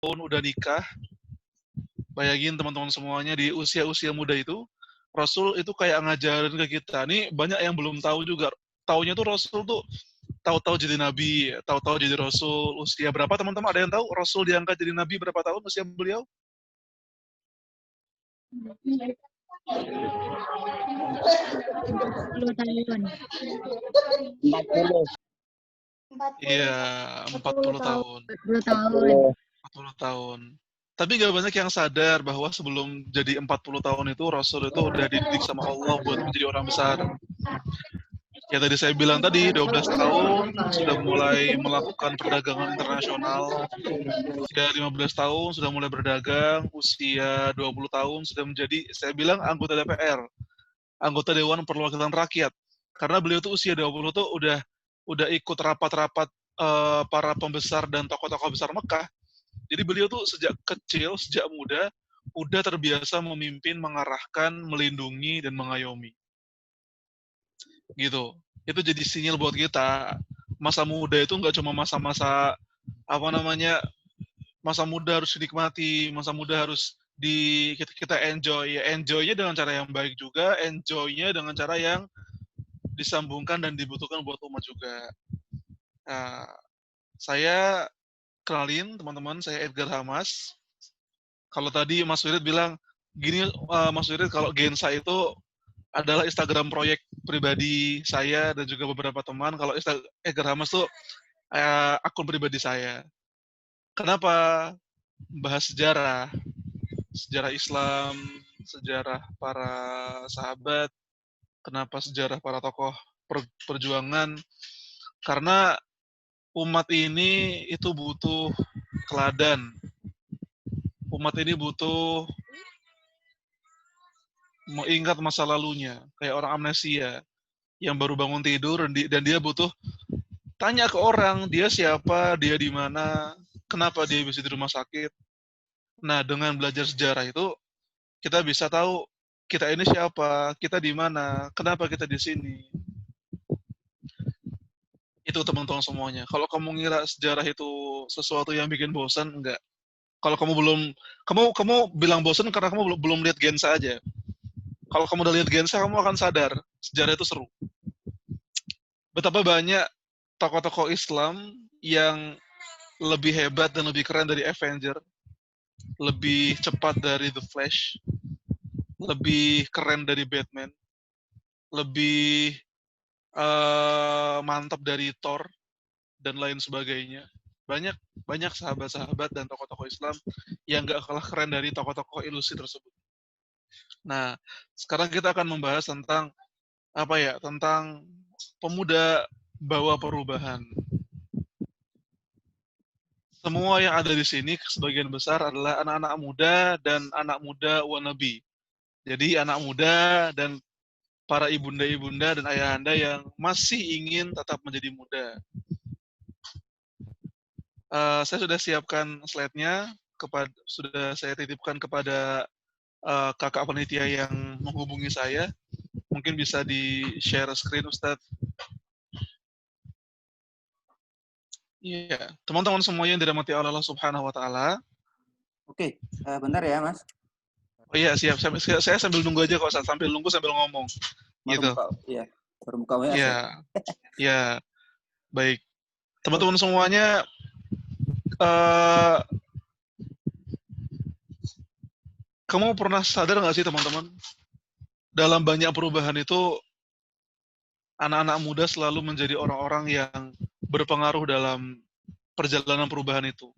tahun udah nikah. Bayangin teman-teman semuanya di usia-usia muda itu, Rasul itu kayak ngajarin ke kita. Nih banyak yang belum tahu juga. Taunya tuh Rasul tuh tahu-tahu jadi nabi, tahu-tahu jadi Rasul. Usia berapa teman-teman? Ada yang tahu Rasul diangkat jadi nabi berapa tahun usia beliau? 40 tahun. 40. Iya, 40 tahun. 40 tahun. 40 tahun. Tapi gak banyak yang sadar bahwa sebelum jadi 40 tahun itu Rasul itu udah dididik sama Allah buat menjadi orang besar. Ya tadi saya bilang tadi 12 tahun sudah mulai melakukan perdagangan internasional. Usia 15 tahun sudah mulai berdagang, usia 20 tahun sudah menjadi saya bilang anggota DPR, anggota Dewan Perwakilan Rakyat. Karena beliau tuh usia 20 tuh udah ikut rapat-rapat para pembesar dan tokoh-tokoh besar Mekah. Jadi beliau tuh sejak kecil, sejak muda, udah terbiasa memimpin, mengarahkan, melindungi, dan mengayomi. Gitu. Itu jadi sinyal buat kita. Masa muda itu nggak cuma masa-masa, masa muda harus dinikmati, masa muda harus kita enjoy. Ya, enjoy-nya dengan cara yang baik juga, enjoy-nya dengan cara yang disambungkan dan dibutuhkan buat umat juga. Nah, saya kenalin teman-teman, saya Edgar Hamas. Kalau tadi Mas Wirid bilang, gini Mas Wirid, kalau Gensa itu adalah Instagram proyek pribadi saya dan juga beberapa teman. Kalau Edgar Hamas tuh akun pribadi saya. Kenapa? Bahas sejarah, sejarah Islam, sejarah para sahabat, kenapa sejarah para tokoh perjuangan, karena umat ini itu butuh teladan. Umat ini butuh mengingat masa lalunya, kayak orang amnesia yang baru bangun tidur dan dia butuh tanya ke orang, dia siapa, dia di mana, kenapa dia bisa di rumah sakit. Nah, dengan belajar sejarah itu kita bisa tahu kita ini siapa, kita di mana, kenapa kita di sini. Itu teman-teman semuanya. Kalau kamu ngira sejarah itu sesuatu yang bikin bosan, enggak. Kalau kamu bilang bosan karena kamu belum lihat Gensa aja. Kalau kamu udah lihat Gensa, kamu akan sadar sejarah itu seru. Betapa banyak tokoh-tokoh Islam yang lebih hebat dan lebih keren dari Avenger, lebih cepat dari The Flash, lebih keren dari Batman, lebih mantap dari Thor dan lain sebagainya. Banyak sahabat-sahabat dan tokoh-tokoh Islam yang gak kalah keren dari tokoh-tokoh ilusi tersebut. Nah, sekarang kita akan membahas tentang tentang pemuda bawa perubahan. Semua yang ada di sini sebagian besar adalah anak-anak muda dan anak muda wannabe. Jadi anak muda dan para ibunda-ibunda dan ayahanda yang masih ingin tetap menjadi muda. Saya sudah siapkan slide-nya, sudah saya titipkan kepada kakak panitia yang menghubungi saya. Mungkin bisa di-share screen, Ustadz. Iya, teman-teman semuanya yang dirahmati Allah Subhanahu wa Ta'ala. Oke, bentar ya, Mas. Oh iya, siap. Saya sambil nunggu aja kok, sambil nunggu sambil ngomong. Gitu. Baru buka WA. Iya. Iya. Baik. Teman-teman semuanya, kamu pernah sadar nggak sih teman-teman? Dalam banyak perubahan itu, anak-anak muda selalu menjadi orang-orang yang berpengaruh dalam perjalanan perubahan itu.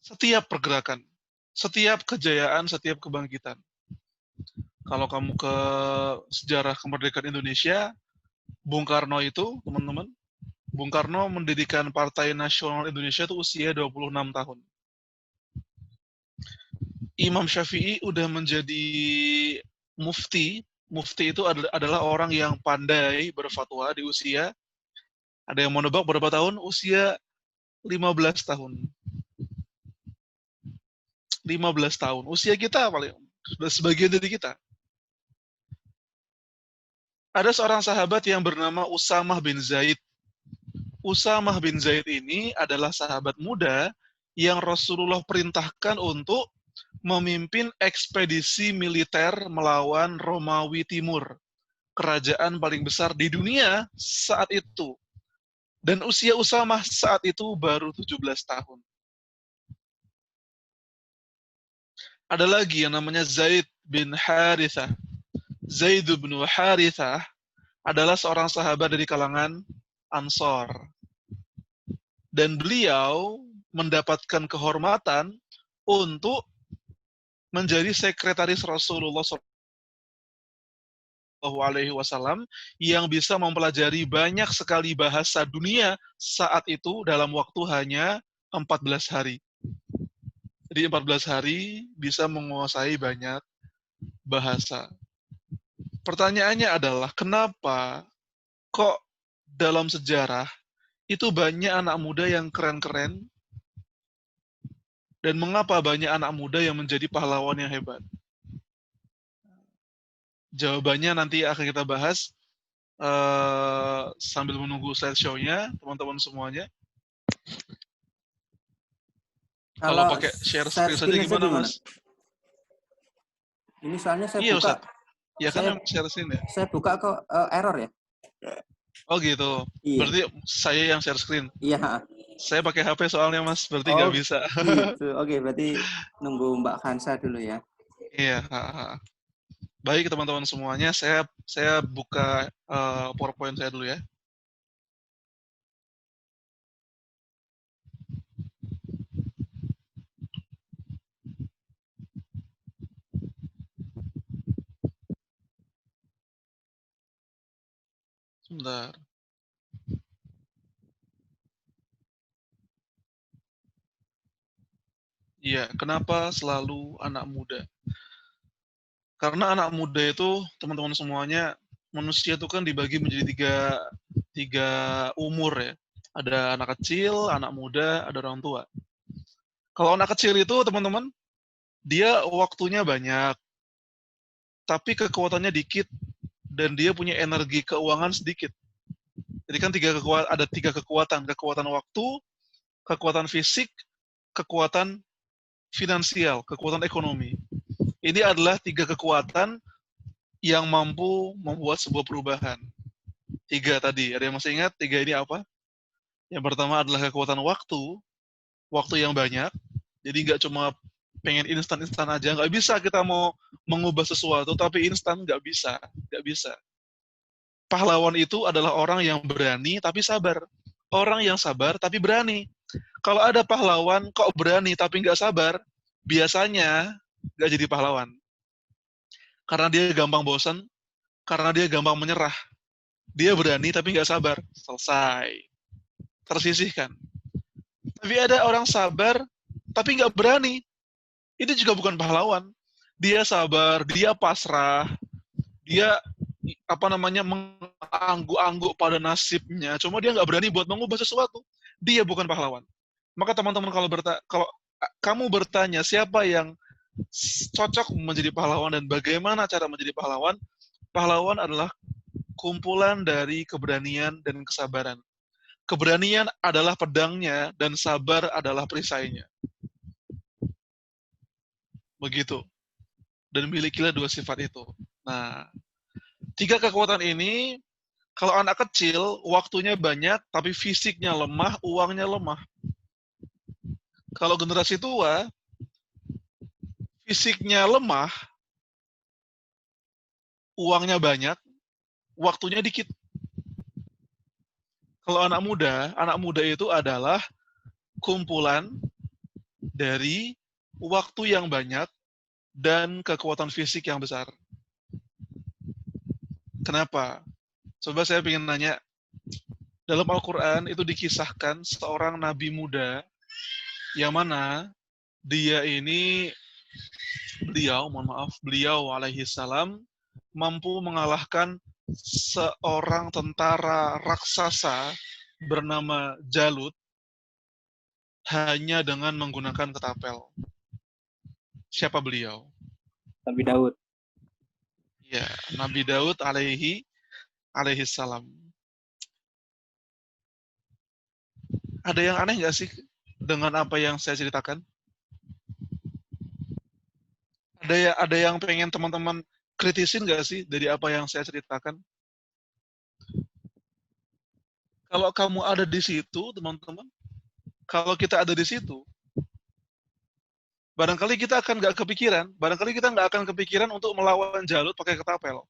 Setiap pergerakan, setiap kejayaan, setiap kebangkitan. Kalau kamu ke sejarah kemerdekaan Indonesia, Bung Karno itu, teman-teman, Bung Karno mendirikan Partai Nasional Indonesia itu usia 26 tahun. Imam Syafi'i udah menjadi mufti. Mufti itu adalah orang yang pandai berfatwa di usia, ada yang mau nebak berapa tahun? Usia 15 tahun. 15 tahun. Usia kita paling sebagian dari kita. Ada seorang sahabat yang bernama Usamah bin Zaid. Usamah bin Zaid ini adalah sahabat muda yang Rasulullah perintahkan untuk memimpin ekspedisi militer melawan Romawi Timur, kerajaan paling besar di dunia saat itu. Dan usia Usamah saat itu baru 17 tahun. Ada lagi yang namanya Zaid bin Harithah. Zaid bin Harithah adalah seorang sahabat dari kalangan Ansor. Dan beliau mendapatkan kehormatan untuk menjadi sekretaris Rasulullah SAW yang bisa mempelajari banyak sekali bahasa dunia saat itu dalam waktu hanya 14 hari. Jadi 14 hari bisa menguasai banyak bahasa. Pertanyaannya adalah kenapa kok dalam sejarah itu banyak anak muda yang keren-keren dan mengapa banyak anak muda yang menjadi pahlawan yang hebat? Jawabannya nanti akan kita bahas sambil menunggu slideshow-nya, teman-teman semuanya. Kalau Kalau pakai share share screen saja screen gimana, Mas? Ini soalnya saya Iya, buka. Ustaz. Ya kan Saya memang share screen ya? saya buka kok error ya? Oh gitu. Iya. Berarti saya yang share screen. Iya. Saya pakai HP soalnya, Mas. Berarti Oh nggak bisa. gitu. Oke, berarti nunggu Mbak Hansa dulu ya. Iya. Baik, teman-teman semuanya. Saya buka PowerPoint saya dulu ya. Sebentar. Iya, kenapa selalu anak muda? Karena anak muda itu, teman-teman semuanya, manusia itu kan dibagi menjadi tiga umur ya. Ada anak kecil, anak muda, ada orang tua. Kalau anak kecil itu, teman-teman, dia waktunya banyak, tapi kekuatannya dikit, dan dia punya energi keuangan sedikit. Jadi kan ada tiga kekuatan waktu, kekuatan fisik, kekuatan finansial, kekuatan ekonomi. Ini adalah tiga kekuatan yang mampu membuat sebuah perubahan. Tiga tadi, ada yang masih ingat tiga ini apa? Yang pertama adalah kekuatan waktu yang banyak. Jadi nggak cuma pengen instan-instan aja, nggak bisa kita mau mengubah sesuatu tapi instan nggak bisa. Pahlawan itu adalah orang yang berani tapi sabar. Orang yang sabar tapi berani. Kalau ada pahlawan kok berani tapi nggak sabar, biasanya nggak jadi pahlawan. Karena dia gampang bosan, karena dia gampang menyerah. Dia berani tapi nggak sabar, selesai. Tersisihkan. Tapi ada orang sabar tapi nggak berani, itu juga bukan pahlawan. Dia sabar, dia pasrah, dia mengangguk-angguk pada nasibnya. Cuma dia nggak berani buat mengubah sesuatu. Dia bukan pahlawan. Maka teman-teman kalau kamu bertanya siapa yang cocok menjadi pahlawan dan bagaimana cara menjadi pahlawan, pahlawan adalah kumpulan dari keberanian dan kesabaran. Keberanian adalah pedangnya dan sabar adalah perisainya. Begitu. Dan milikilah dua sifat itu. Nah, tiga kekuatan ini, kalau anak kecil, waktunya banyak, tapi fisiknya lemah, uangnya lemah. Kalau generasi tua, fisiknya lemah, uangnya banyak, waktunya dikit. Kalau anak muda itu adalah kumpulan dari waktu yang banyak dan kekuatan fisik yang besar. Kenapa? Coba saya ingin nanya, dalam Al-Quran itu dikisahkan seorang nabi muda yang mana beliau alaihi salam mampu mengalahkan seorang tentara raksasa bernama Jalut hanya dengan menggunakan ketapel. Siapa beliau? Nabi Daud. Ya, Nabi Daud alaihi salam. Ada yang aneh nggak sih dengan apa yang saya ceritakan? Ada yang pengen teman-teman kritisin nggak sih dari apa yang saya ceritakan? Kalau kamu ada di situ, teman-teman, kalau kita ada di situ, barangkali kita akan nggak kepikiran, barangkali kita nggak akan kepikiran untuk melawan Jalut pakai ketapel.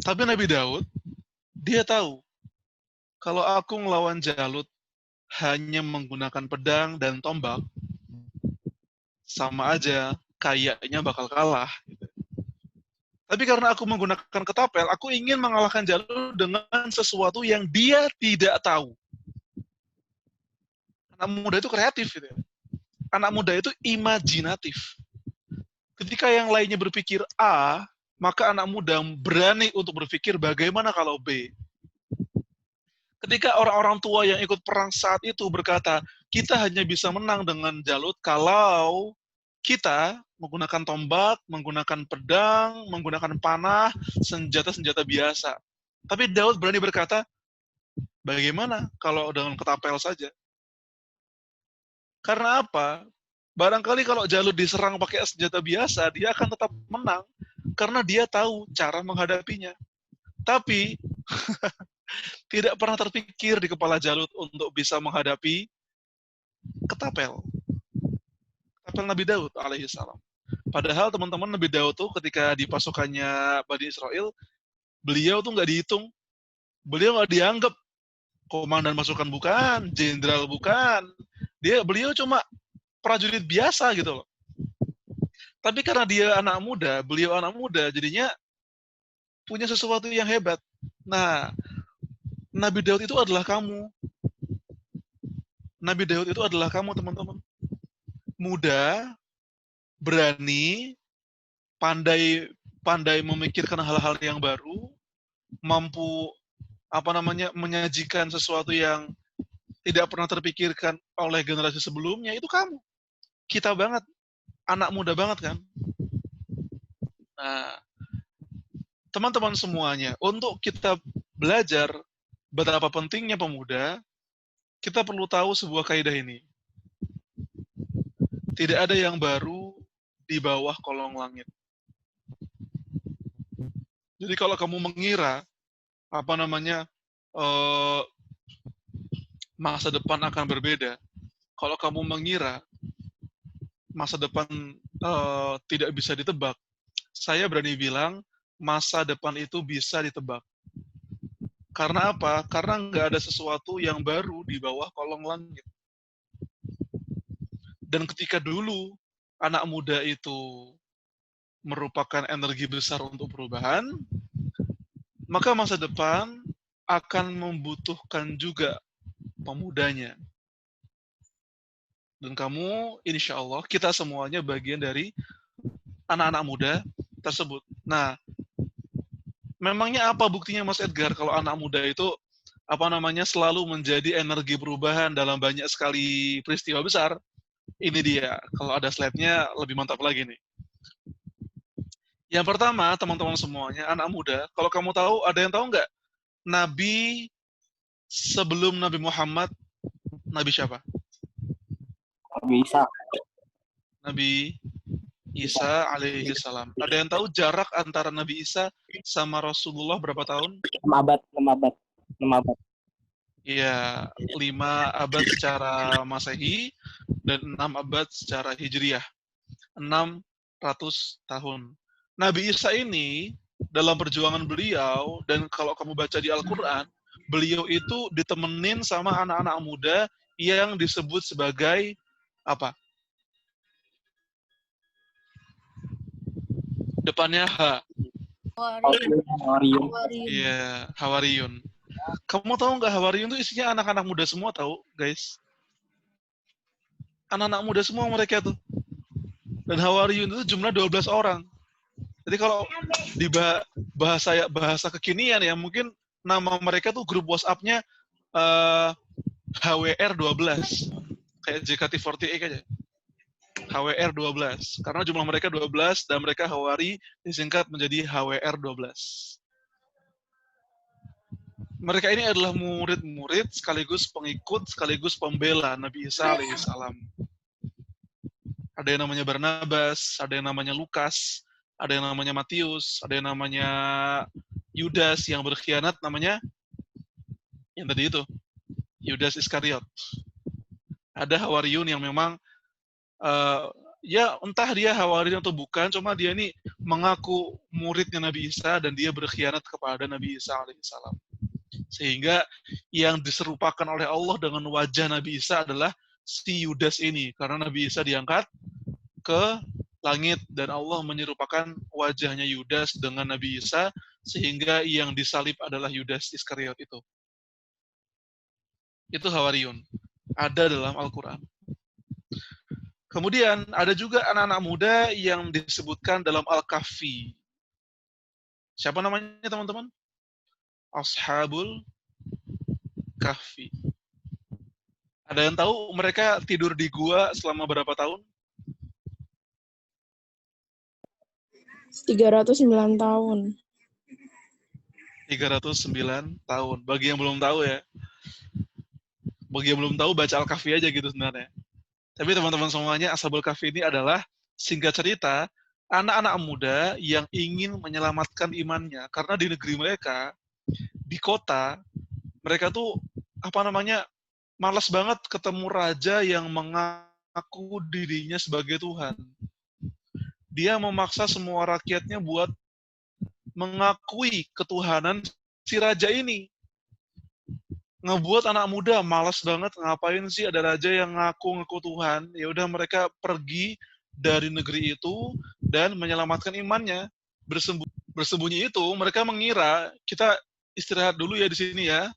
Tapi Nabi Daud, dia tahu, kalau aku melawan Jalut hanya menggunakan pedang dan tombak, sama aja, kayaknya bakal kalah. Tapi karena aku menggunakan ketapel, aku ingin mengalahkan Jalut dengan sesuatu yang dia tidak tahu. Anak muda itu kreatif, gitu ya. Anak muda itu imajinatif. Ketika yang lainnya berpikir A, maka anak muda berani untuk berpikir bagaimana kalau B. Ketika orang-orang tua yang ikut perang saat itu berkata, kita hanya bisa menang dengan Jalut kalau kita menggunakan tombak, menggunakan pedang, menggunakan panah, senjata-senjata biasa. Tapi Daud berani berkata, bagaimana kalau dengan ketapel saja? Karena apa? Barangkali kalau Jalut diserang pakai senjata biasa, dia akan tetap menang. Karena dia tahu cara menghadapinya. Tapi tidak pernah terpikir di kepala Jalut untuk bisa menghadapi ketapel. Ketapel Nabi Daud alaihissalam. Padahal teman-teman Nabi Daud tuh ketika di pasukannya Bani Israel, beliau tuh nggak dihitung. Beliau nggak dianggap komandan pasukan bukan, jenderal bukan. Beliau cuma prajurit biasa gitu loh. Tapi karena dia anak muda, beliau anak muda, jadinya punya sesuatu yang hebat. Nah, Nabi Daud itu adalah kamu. Nabi Daud itu adalah kamu, teman-teman. Muda, berani, pandai memikirkan hal-hal yang baru, mampu menyajikan sesuatu yang tidak pernah terpikirkan oleh generasi sebelumnya, itu kamu. Kita banget, anak muda banget kan. Nah, teman-teman semuanya, untuk kita belajar betapa pentingnya pemuda, kita perlu tahu sebuah kaidah ini. Tidak ada yang baru di bawah kolong langit. Jadi kalau kamu mengira masa depan akan berbeda, kalau kamu mengira masa depan tidak bisa ditebak, saya berani bilang masa depan itu bisa ditebak. Karena apa? Karena nggak ada sesuatu yang baru di bawah kolong langit. Dan ketika dulu anak muda itu merupakan energi besar untuk perubahan, maka masa depan akan membutuhkan juga pemudanya. Dan kamu, insya Allah, kita semuanya bagian dari anak-anak muda tersebut. Nah, memangnya apa buktinya Mas Edgar kalau anak muda itu selalu menjadi energi perubahan dalam banyak sekali peristiwa besar? Ini dia, kalau ada slide-nya lebih mantap lagi nih. Yang pertama, teman-teman semuanya, anak muda, kalau kamu tahu, ada yang tahu nggak? Nabi sebelum Nabi Muhammad, Nabi siapa? Nabi Isa. Nabi Isa alaihi salam. Ada yang tahu jarak antara Nabi Isa sama Rasulullah berapa tahun? 6 abad. Iya, 5 abad secara Masehi dan 6 abad secara Hijriah. 600 tahun. Nabi Isa ini dalam perjuangan beliau, dan kalau kamu baca di Al-Quran, beliau itu ditemenin sama anak-anak muda yang disebut sebagai apa? Depannya H. Hawariyun. Iya, Hawariyun. Kamu tahu nggak Hawariyun itu isinya anak-anak muda semua tahu, guys? Anak-anak muda semua mereka tuh. Dan Hawariyun itu jumlah 12 orang. Jadi kalau di bahasa kekinian ya, mungkin nama mereka tuh grup WhatsApp-nya HWR 12. Kayak JKT48 aja. HWR 12. Karena jumlah mereka 12 dan mereka Hawari disingkat menjadi HWR 12. Mereka ini adalah murid-murid sekaligus pengikut sekaligus pembela Nabi Isa alaihissalam. Ada yang namanya Barnabas, ada yang namanya Lukas, ada yang namanya Matius, ada yang namanya Yudas yang berkhianat namanya yang tadi itu, Yudas Iskariot. Ada Hawariyun yang memang ya entah dia Hawariyun atau bukan, cuma dia ini mengaku muridnya Nabi Isa dan dia berkhianat kepada Nabi Isa alaihissalam. Sehingga yang diserupakan oleh Allah dengan wajah Nabi Isa adalah si Yudas ini, karena Nabi Isa diangkat ke langit dan Allah menyerupakan wajahnya Yudas dengan Nabi Isa sehingga yang disalib adalah Yudas Iskariot itu. Itu Hawariyun. Ada dalam Al-Quran. Kemudian ada juga anak-anak muda yang disebutkan dalam Al-Kahfi. Siapa namanya teman-teman? Ashabul Kahfi. Ada yang tahu mereka tidur di gua selama berapa tahun? 309 tahun. 309 tahun. Bagi yang belum tahu ya. Bagi yang belum tahu baca Al-Kahfi aja gitu sebenarnya. Tapi teman-teman semuanya, Ashabul Kahfi ini adalah singkat cerita anak-anak muda yang ingin menyelamatkan imannya karena di negeri mereka, di kota, mereka tuh malas banget ketemu raja yang mengaku dirinya sebagai Tuhan. Dia memaksa semua rakyatnya buat mengakui ketuhanan si raja ini. Ngebuat anak muda malas banget, ngapain sih ada raja yang ngaku-ngaku Tuhan. Ya udah mereka pergi dari negeri itu dan menyelamatkan imannya. Bersembunyi itu mereka mengira kita istirahat dulu ya di sini ya.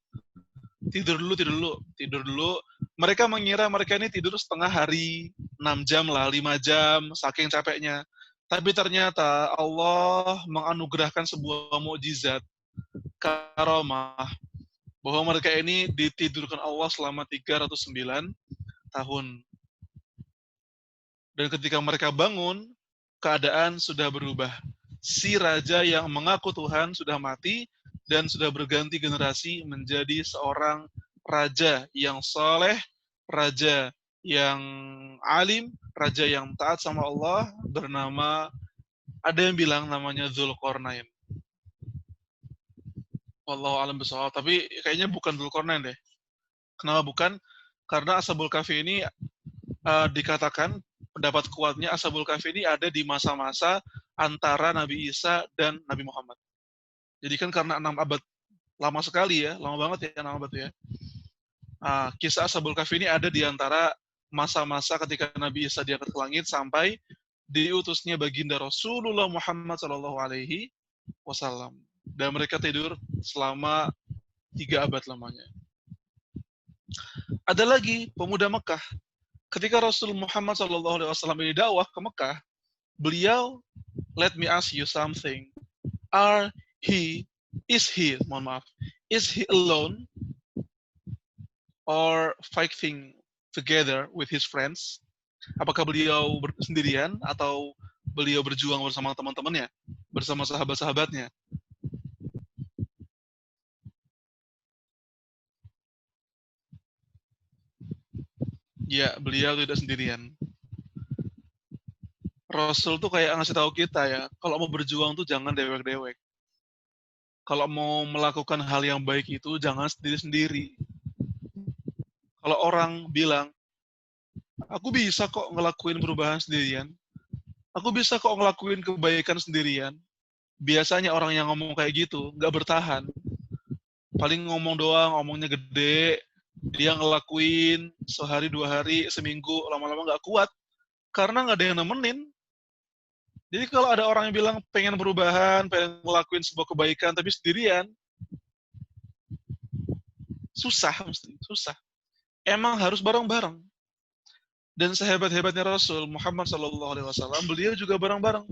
Tidur dulu. Mereka mengira mereka ini tidur setengah hari, 6 jam lah, 5 jam, saking capeknya. Tapi ternyata Allah menganugerahkan sebuah mukjizat, karamah, bahwa mereka ini ditidurkan Allah selama 309 tahun. Dan ketika mereka bangun, keadaan sudah berubah. Si raja yang mengaku Tuhan sudah mati, dan sudah berganti generasi menjadi seorang raja yang soleh, raja yang alim, raja yang taat sama Allah, bernama, ada yang bilang namanya Dzulqarnain. Wallahu a'lam bishawab, tapi kayaknya bukan Dzulqarnain deh. Kenapa bukan? Karena Ashabul Kahfi ini dikatakan, pendapat kuatnya Ashabul Kahfi ini ada di masa-masa antara Nabi Isa dan Nabi Muhammad. Jadi kan karena 6 abad, lama sekali ya, lama banget ya 6 abad ya. Kisah Ashabul Kahfi ini ada di antara masa-masa ketika Nabi Isa diangkat ke langit sampai diutusnya baginda Rasulullah Muhammad SAW. Dan mereka tidur selama 3 abad lamanya. Ada lagi pemuda Mekah. Ketika Rasul Muhammad SAW ini dakwah ke Mekah, beliau, let me ask you something. Is he alone or fighting together with his friends? Apakah beliau sendirian atau beliau berjuang bersama teman-temannya, bersama sahabat-sahabatnya? Ya, beliau tidak sendirian. Rasul tuh kayak ngasih tahu kita ya, kalau mau berjuang tuh jangan dewek-dewek. Kalau mau melakukan hal yang baik itu jangan sendiri-sendiri. Kalau orang bilang, aku bisa kok ngelakuin perubahan sendirian, aku bisa kok ngelakuin kebaikan sendirian. Biasanya orang yang ngomong kayak gitu nggak bertahan. Paling ngomong doang, ngomongnya gede, dia ngelakuin sehari, 2 hari, seminggu, lama-lama nggak kuat. Karena nggak ada yang nemenin. Jadi kalau ada orang yang bilang pengen perubahan, pengen ngelakuin sebuah kebaikan, tapi sendirian, susah. Emang harus bareng-bareng. Dan sehebat-hebatnya Rasul Muhammad SAW, beliau juga bareng-bareng.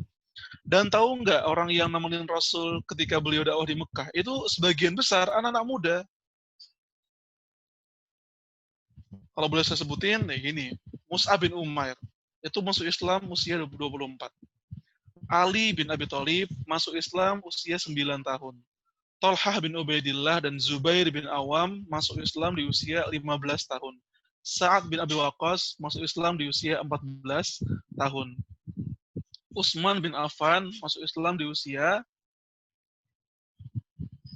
Dan tahu nggak orang yang nemenin Rasul ketika beliau dakwah di Mekah, itu sebagian besar anak-anak muda. Kalau boleh saya sebutin, gini, Mus'ab bin Umair, itu masuk Islam usia 24. Ali bin Abi Thalib masuk Islam usia 9 tahun. Thalhah bin Ubaidillah dan Zubair bin Awam masuk Islam di usia 15 tahun. Sa'ad bin Abi Waqqas masuk Islam di usia 14 tahun. Utsman bin Affan masuk Islam di usia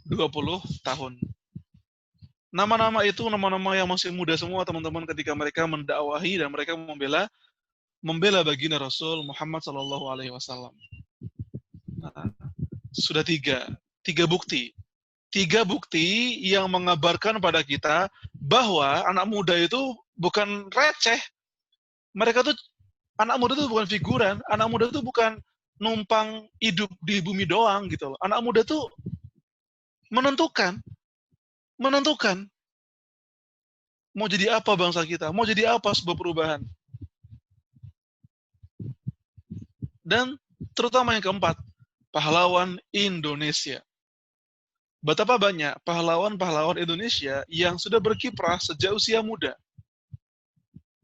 20 tahun. Nama-nama itu nama-nama yang masih muda semua teman-teman ketika mereka mendakwahi dan mereka membela baginda Rasul Muhammad Sallallahu Alaihi Wasallam. Nah, sudah tiga bukti yang mengabarkan pada kita bahwa anak muda itu bukan receh. Mereka tuh anak muda itu bukan figuran, anak muda itu bukan numpang hidup di bumi doang gitu loh. Anak muda tuh menentukan mau jadi apa bangsa kita, mau jadi apa sebuah perubahan. Dan terutama yang keempat, pahlawan Indonesia. Betapa banyak pahlawan-pahlawan Indonesia yang sudah berkiprah sejak usia muda.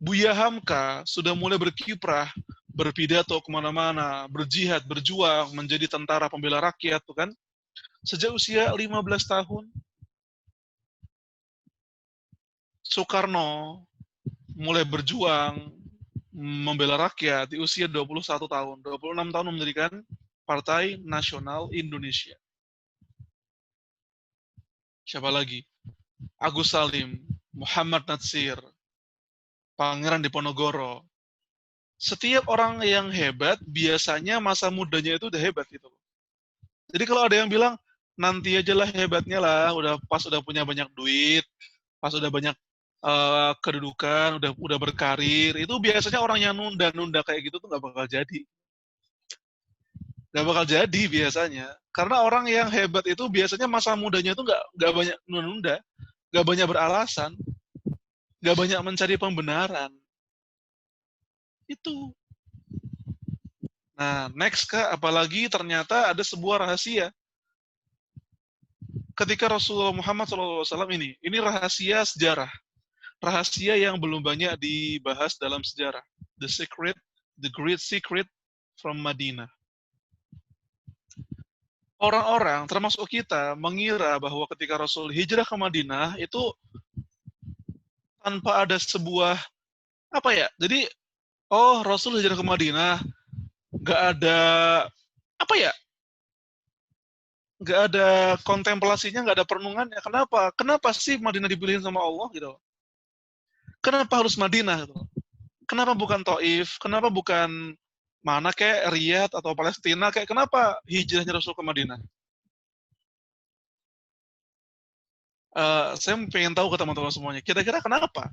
Buya Hamka sudah mulai berkiprah, berpidato kemana-mana, berjihad, berjuang, menjadi tentara pembela rakyat, tuh kan? Sejak usia 15 tahun. Soekarno mulai berjuang, membela rakyat di usia 21 tahun. 26 tahun mendirikan Partai Nasional Indonesia. Siapa lagi? Agus Salim, Muhammad Natsir, Pangeran Diponegoro. Setiap orang yang hebat, biasanya masa mudanya itu udah hebat gitu. Jadi kalau ada yang bilang, nanti aja lah hebatnya lah, pas udah punya banyak duit, pas udah banyak kedudukan, udah berkarir, itu biasanya orang yang nunda-nunda kayak gitu tuh nggak bakal jadi. Nggak bakal jadi biasanya. Karena orang yang hebat itu biasanya masa mudanya itu nggak banyak nunda-nunda, nggak banyak beralasan, nggak banyak mencari pembenaran. Itu. Nah, next Kak, apalagi ternyata ada sebuah rahasia. Ketika Rasulullah Muhammad SAW ini rahasia sejarah. Rahasia yang belum banyak dibahas dalam sejarah. The great secret from Madinah. Orang-orang, termasuk kita, mengira bahwa ketika Rasul hijrah ke Madinah, itu tanpa ada sebuah, jadi, Rasul hijrah ke Madinah, nggak ada kontemplasinya, nggak ada perenungannya. Kenapa sih Madinah dipilihin sama Allah gitu? Kenapa harus Madinah gitu? Kenapa bukan Taif? Kenapa bukan mana kayak Riyadh atau Palestina? Kayak kenapa hijrahnya Rasul ke Madinah? Saya pengen tahu ke teman-teman semuanya. Kira-kira kenapa?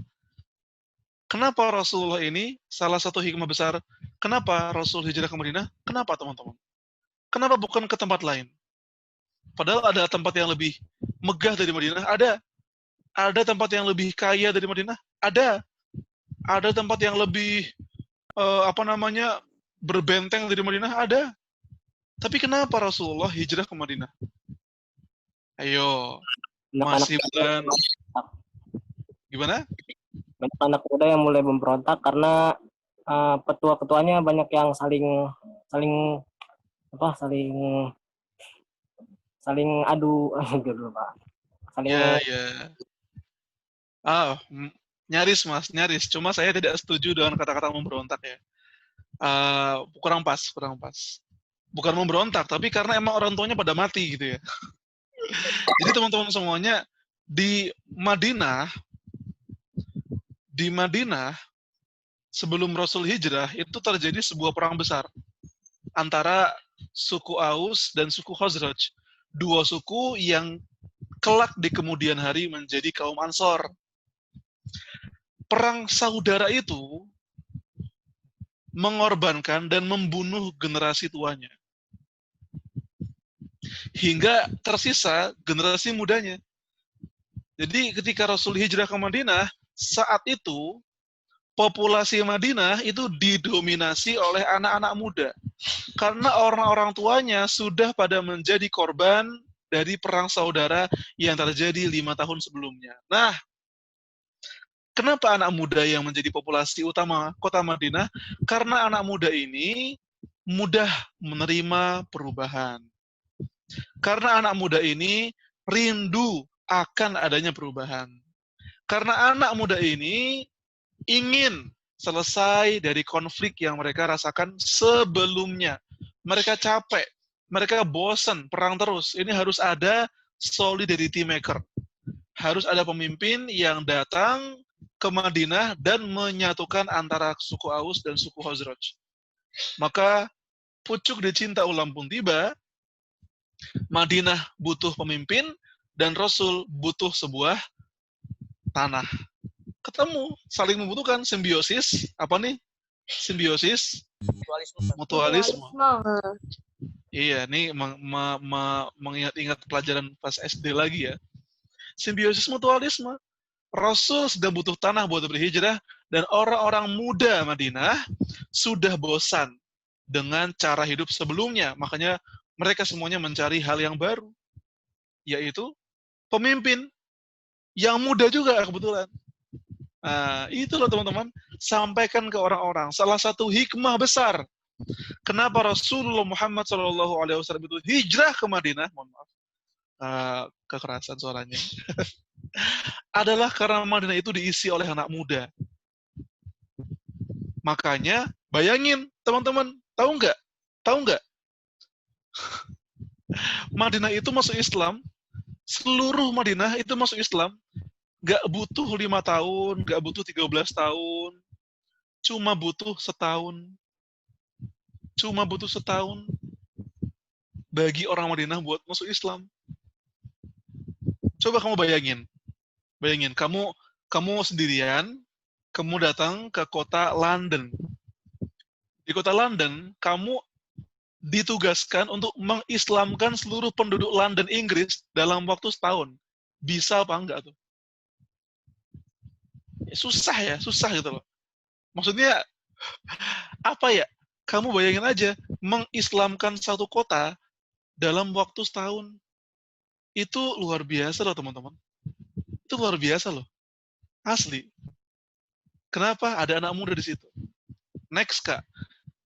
Kenapa Rasulullah ini salah satu hikmah besar? Kenapa Rasul hijrah ke Madinah? Kenapa teman-teman? Kenapa bukan ke tempat lain? Padahal ada tempat yang lebih megah dari Madinah. Ada tempat yang lebih kaya dari Madinah. Ada tempat yang lebih berbenteng dari Madinah. Ada. Tapi kenapa Rasulullah hijrah ke Madinah? Ayo, masih bukan. Gimana? Banyak anak muda yang mulai memberontak karena petua-ketuanya banyak yang saling adu gitu Pak. Nyaris. Cuma saya tidak setuju dengan kata-kata memberontak ya. Kurang pas. Bukan memberontak, tapi karena emang orang tuanya pada mati gitu ya. Jadi teman-teman semuanya, di Madinah sebelum Rasul hijrah itu terjadi sebuah perang besar antara suku Aus dan suku Khazraj, dua suku yang kelak di kemudian hari menjadi kaum Ansor. Perang saudara itu mengorbankan dan membunuh generasi tuanya hingga tersisa generasi mudanya. Jadi ketika Rasul hijrah ke Madinah, saat itu populasi Madinah itu didominasi oleh anak-anak muda. Karena orang-orang tuanya sudah pada menjadi korban dari perang saudara yang terjadi 5 tahun sebelumnya. Nah, kenapa anak muda yang menjadi populasi utama kota Madinah? Karena anak muda ini mudah menerima perubahan. Karena anak muda ini rindu akan adanya perubahan. Karena anak muda ini ingin selesai dari konflik yang mereka rasakan sebelumnya. Mereka capek, mereka bosan perang terus. Ini harus ada solidarity maker. Harus ada pemimpin yang datang ke Madinah dan menyatukan antara suku Aus dan suku Khazraj. Maka pucuk dicinta ulam pun tiba, Madinah butuh pemimpin, dan Rasul butuh sebuah tanah. Ketemu, saling membutuhkan, simbiosis, apa nih? Simbiosis, mutualisme. Iya, ini mengingat-ingat pelajaran pas SD lagi ya. Simbiosis mutualisme. Rasul sedang butuh tanah buat berhijrah, dan orang-orang muda Madinah sudah bosan dengan cara hidup sebelumnya. Makanya mereka semuanya mencari hal yang baru, yaitu pemimpin yang muda juga kebetulan. Nah, itu loh teman-teman, sampaikan ke orang-orang. Salah satu hikmah besar kenapa Rasulullah Muhammad SAW itu hijrah ke Madinah, mohon maaf, kekerasan suaranya, adalah karena Madinah itu diisi oleh anak muda. Makanya, bayangin teman-teman, tahu nggak? Madinah itu masuk Islam, seluruh Madinah itu masuk Islam, nggak butuh 5 tahun, nggak butuh 13 tahun, cuma butuh setahun. Cuma butuh setahun bagi orang Madinah buat masuk Islam. Coba kamu bayangin, kamu sendirian, kamu datang ke kota London. Di kota London, kamu ditugaskan untuk mengislamkan seluruh penduduk London, Inggris dalam waktu setahun. Bisa apa enggak tuh? Susah gitu loh. Maksudnya, apa ya? Kamu bayangin aja, mengislamkan satu kota dalam waktu setahun. Itu luar biasa loh teman-teman. Itu luar biasa loh. Asli. Kenapa? Ada anak muda di situ. Next, Kak.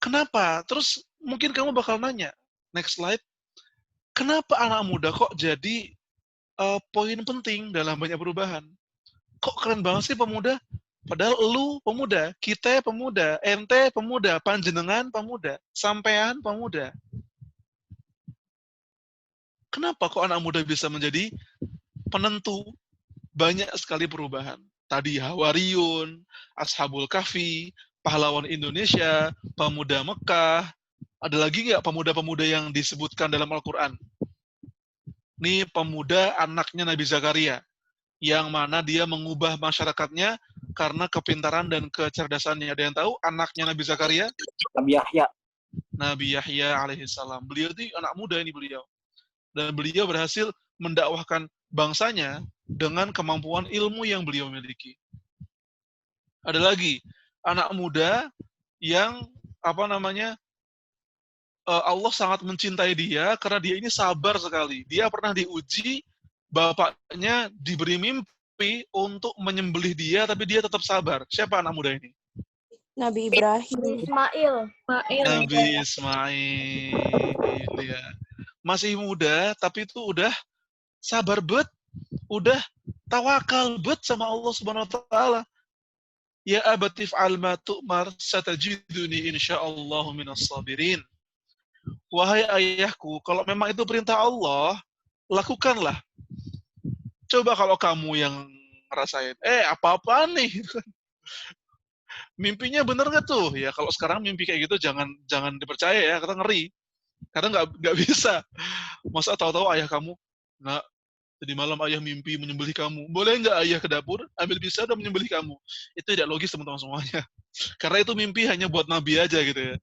Kenapa? Terus mungkin kamu bakal nanya, next slide, kenapa anak muda kok jadi poin penting dalam banyak perubahan? Kok keren banget sih pemuda? Padahal lu pemuda, kita pemuda, ente pemuda, panjenengan pemuda, sampean pemuda. Kenapa kok anak muda bisa menjadi penentu banyak sekali perubahan? Tadi Hawariyun, Ashabul Kahfi, pahlawan Indonesia, pemuda Mekah. Ada lagi nggak pemuda-pemuda yang disebutkan dalam Al-Quran? Ini pemuda anaknya Nabi Zakaria, yang mana dia mengubah masyarakatnya karena kepintaran dan kecerdasannya. Ada yang tahu anaknya Nabi Zakaria? Nabi Yahya. Nabi Yahya alaihissalam. Beliau itu anak muda ini beliau. Dan beliau berhasil mendakwahkan bangsanya dengan kemampuan ilmu yang beliau miliki. Ada lagi anak muda yang Allah sangat mencintai dia karena dia ini sabar sekali. Dia pernah diuji, bapaknya diberi mimpi untuk menyembelih dia, tapi dia tetap sabar. Siapa anak muda ini? Nabi Ibrahim. Nabi Ismail. Ya. Masih muda, tapi itu udah sabar bet, udah tawakal bet sama Allah Subhanahu wa taala. Ya abatif alma tu'mar satajiduni insyaallah minas sabirin. Wahai ayahku, kalau memang itu perintah Allah, lakukanlah. Coba kalau kamu yang ngerasain, apa-apaan nih? Mimpinya bener nggak tuh? Ya kalau sekarang mimpi kayak gitu jangan dipercaya ya, kita ngeri. Karena nggak bisa. Masa tahu-tahu ayah kamu, nah tadi malam ayah mimpi menyembelih kamu. Boleh nggak ayah ke dapur, ambil pisau dan menyembelih kamu? Itu tidak logis teman-teman semuanya. Karena itu mimpi hanya buat nabi aja gitu ya.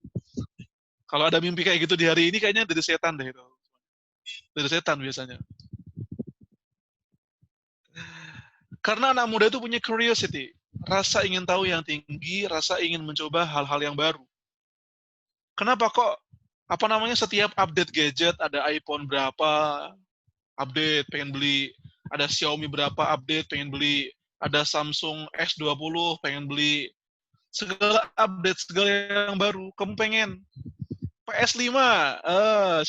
Kalau ada mimpi kayak gitu di hari ini, kayaknya dari setan deh itu. Dari setan biasanya. Karena anak muda itu punya curiosity. Rasa ingin tahu yang tinggi, rasa ingin mencoba hal-hal yang baru. Kenapa kok, setiap update gadget, ada iPhone berapa, update, pengen beli. Ada Xiaomi berapa, update, pengen beli. Ada Samsung S20, pengen beli. Segala update, segala yang baru, kamu pengen. PS5.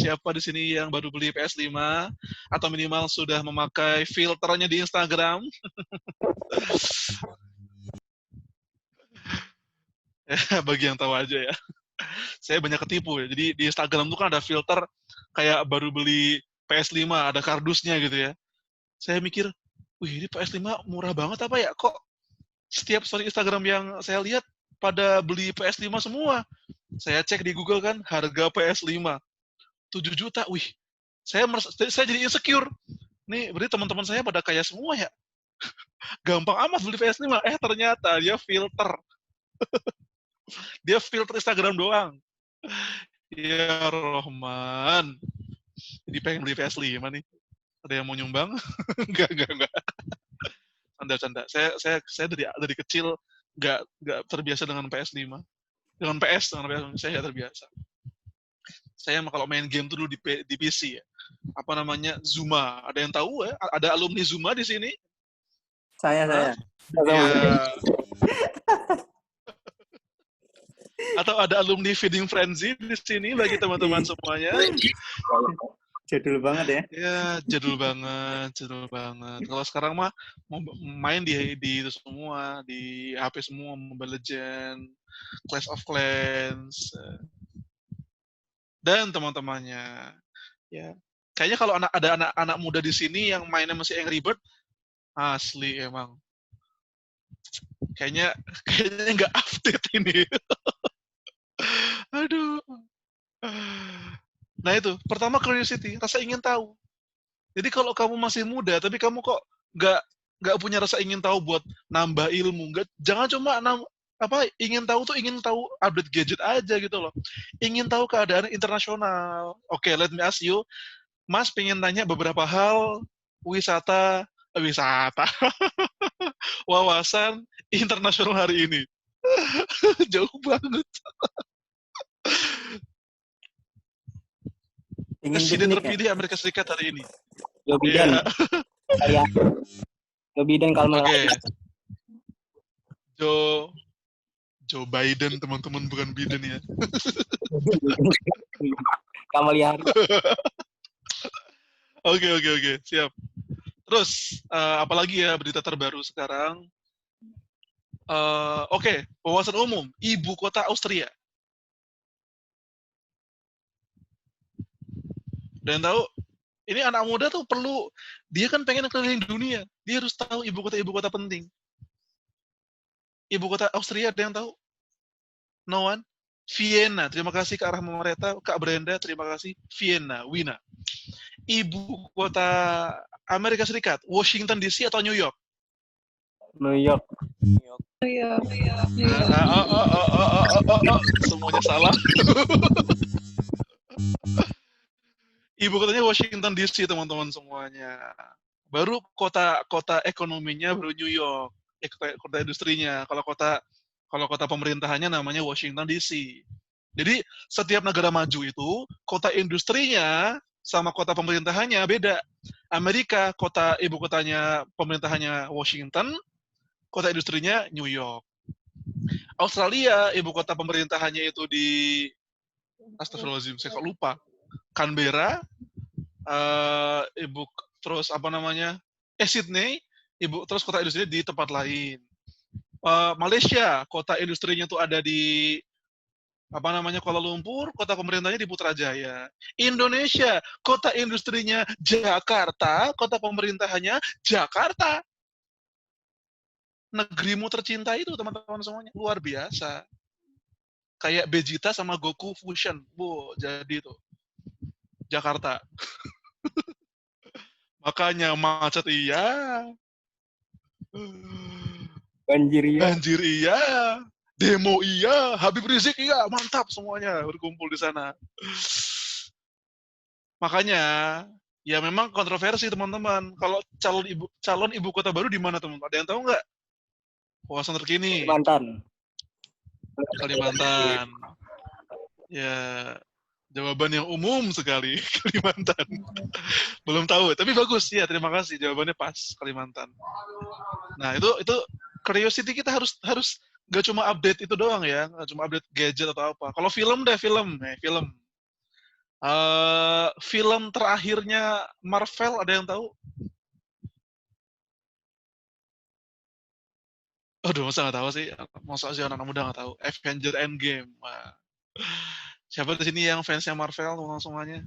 Siapa di sini yang baru beli PS5 atau minimal sudah memakai filternya di Instagram? Bagi yang tahu aja ya. Saya banyak ketipu ya. Jadi di Instagram tuh kan ada filter kayak baru beli PS5, ada kardusnya gitu ya. Saya mikir, wih ini PS5 murah banget apa ya? Kok setiap story Instagram yang saya lihat pada beli PS5 semua. Saya cek di Google kan, harga PS5 7 juta. Wih, saya jadi insecure. Nih, berarti teman-teman saya pada kaya semua ya. Gampang amat beli PS5. Ternyata dia filter. Dia filter Instagram doang. Ya Rohman. Jadi pengen beli PS5 nih. Ada yang mau nyumbang? Enggak. Canda-canda. Saya dari kecil nggak terbiasa dengan PS5. Dengan PS saya nggak terbiasa. Saya kalau main game tuh dulu di PC ya. Apa namanya? Zuma. Ada yang tahu ya? Ada alumni Zuma di sini? Saya. Iya. Atau ada alumni Feeding Frenzy di sini bagi teman-teman semuanya? Jadul banget ya. Ya, jadul banget. Kalau sekarang mah mau main di itu semua, di HP semua, Mobile Legends, Clash of Clans, dan teman-temannya. Ya, kayaknya kalau ada anak-anak muda di sini yang mainnya masih Angry Bird, asli emang. Kayaknya nggak update ini. Aduh. Nah itu, pertama curiosity, rasa ingin tahu. Jadi kalau kamu masih muda, tapi kamu kok nggak punya rasa ingin tahu buat nambah ilmu, jangan cuma ingin tahu tuh ingin tahu update gadget aja gitu loh. Ingin tahu keadaan internasional. Oke, let me ask you, Mas pengen tanya beberapa hal wisata, wawasan internasional hari ini. Jauh banget. Presiden terpilih Amerika Serikat hari ini. Joe Biden. Iya. Joe Biden kalau Oke. Joe Biden, teman-teman, bukan Biden ya. Kamala Harris. Oke, siap. Terus, apalagi ya berita terbaru sekarang? Oke, wawasan umum, ibu kota Austria. Dan tahu, ini anak muda tuh perlu, dia kan pengen keliling dunia, dia harus tahu ibu kota penting. Ibu kota Austria ada yang tahu? No one? Vienna. Terima kasih ke arah Mareta, Kak Brenda, terima kasih. Vienna, Wina. Ibu kota Amerika Serikat, Washington DC atau New York? New York. Semuanya salah. Ibu kotanya Washington DC, teman-teman semuanya. Baru kota ekonominya baru New York, kota industrinya. Kalau kota pemerintahannya namanya Washington DC. Jadi setiap negara maju itu kota industrinya sama kota pemerintahannya beda. Amerika ibu kotanya pemerintahannya Washington, kota industrinya New York. Australia ibu kota pemerintahannya itu di Astagfirullahaladzim, saya kok lupa. Canberra, terus apa namanya? Sydney, terus kota industrinya di tempat lain. Malaysia, kota industrinya tuh ada di apa namanya Kuala Lumpur, kota pemerintahnya di Putrajaya. Indonesia, kota industrinya Jakarta, kota pemerintahannya Jakarta. Negerimu tercinta itu teman-teman semuanya luar biasa. Kayak Vegeta sama Goku fusion, jadi tuh Jakarta. Makanya macet iya. Banjir iya. Demo iya. Habib Rizik iya. Mantap semuanya berkumpul di sana. Makanya, ya memang kontroversi teman-teman. Kalau calon ibu kota baru di mana teman-teman? Ada yang tahu nggak? Wawasan terkini. Kalimantan. Ya, jawaban yang umum sekali, Kalimantan. Belum tahu, tapi bagus ya. Terima kasih, jawabannya pas, Kalimantan. Nah itu curiosity kita harus nggak cuma update itu doang ya, nggak cuma update gadget atau apa. Kalau film deh film. Film terakhirnya Marvel ada yang tahu? Aduh, masa nggak tahu sih? Masa sih anak muda nggak tahu? Avenger Endgame. Wah. Siapa di sini yang fansnya Marvel teman-teman semuanya?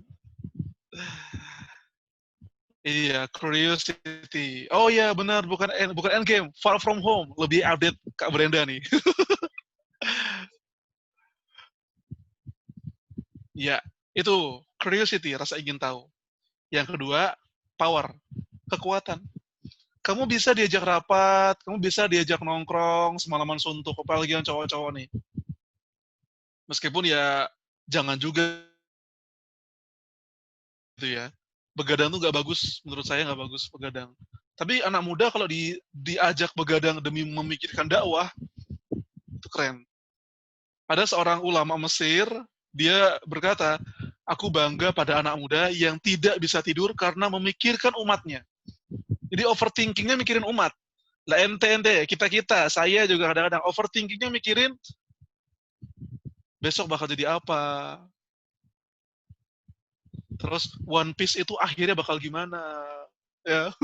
Iya, Curiosity. Oh iya, benar, bukan Endgame, Far From Home. Lebih update Kak Brenda nih. Ya, itu Curiosity, rasa ingin tahu. Yang kedua, power, kekuatan. Kamu bisa diajak rapat, kamu bisa diajak nongkrong semalaman suntuk, apalagi yang cowok-cowok nih. Meskipun ya jangan juga gitu ya. Begadang tuh nggak bagus, menurut saya nggak bagus begadang. Tapi anak muda kalau diajak begadang demi memikirkan dakwah, itu keren. Ada seorang ulama Mesir, dia berkata, aku bangga pada anak muda yang tidak bisa tidur karena memikirkan umatnya. Jadi overthinkingnya mikirin umat. Lah ente, kita, saya juga kadang-kadang overthinkingnya mikirin besok bakal jadi apa. Terus One Piece itu akhirnya bakal gimana. Ya.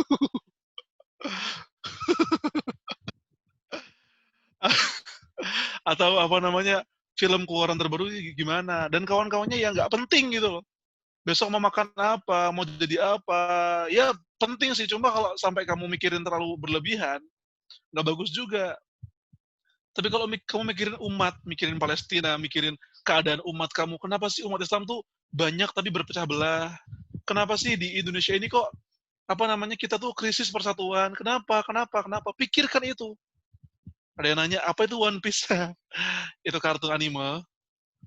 Atau apa namanya, film keluaran terbaru gimana. Dan kawan-kawannya yang nggak penting gitu loh. Besok mau makan apa, mau jadi apa. Ya penting sih, cuma kalau sampai kamu mikirin terlalu berlebihan, nggak bagus juga. Tapi kalau kamu mikirin umat, mikirin Palestina, mikirin keadaan umat kamu, kenapa sih umat Islam tuh banyak tapi berpecah belah? Kenapa sih di Indonesia ini kok apa namanya kita tuh krisis persatuan? Kenapa? Pikirkan itu. Ada yang nanya apa itu One Piece? Itu kartun anime.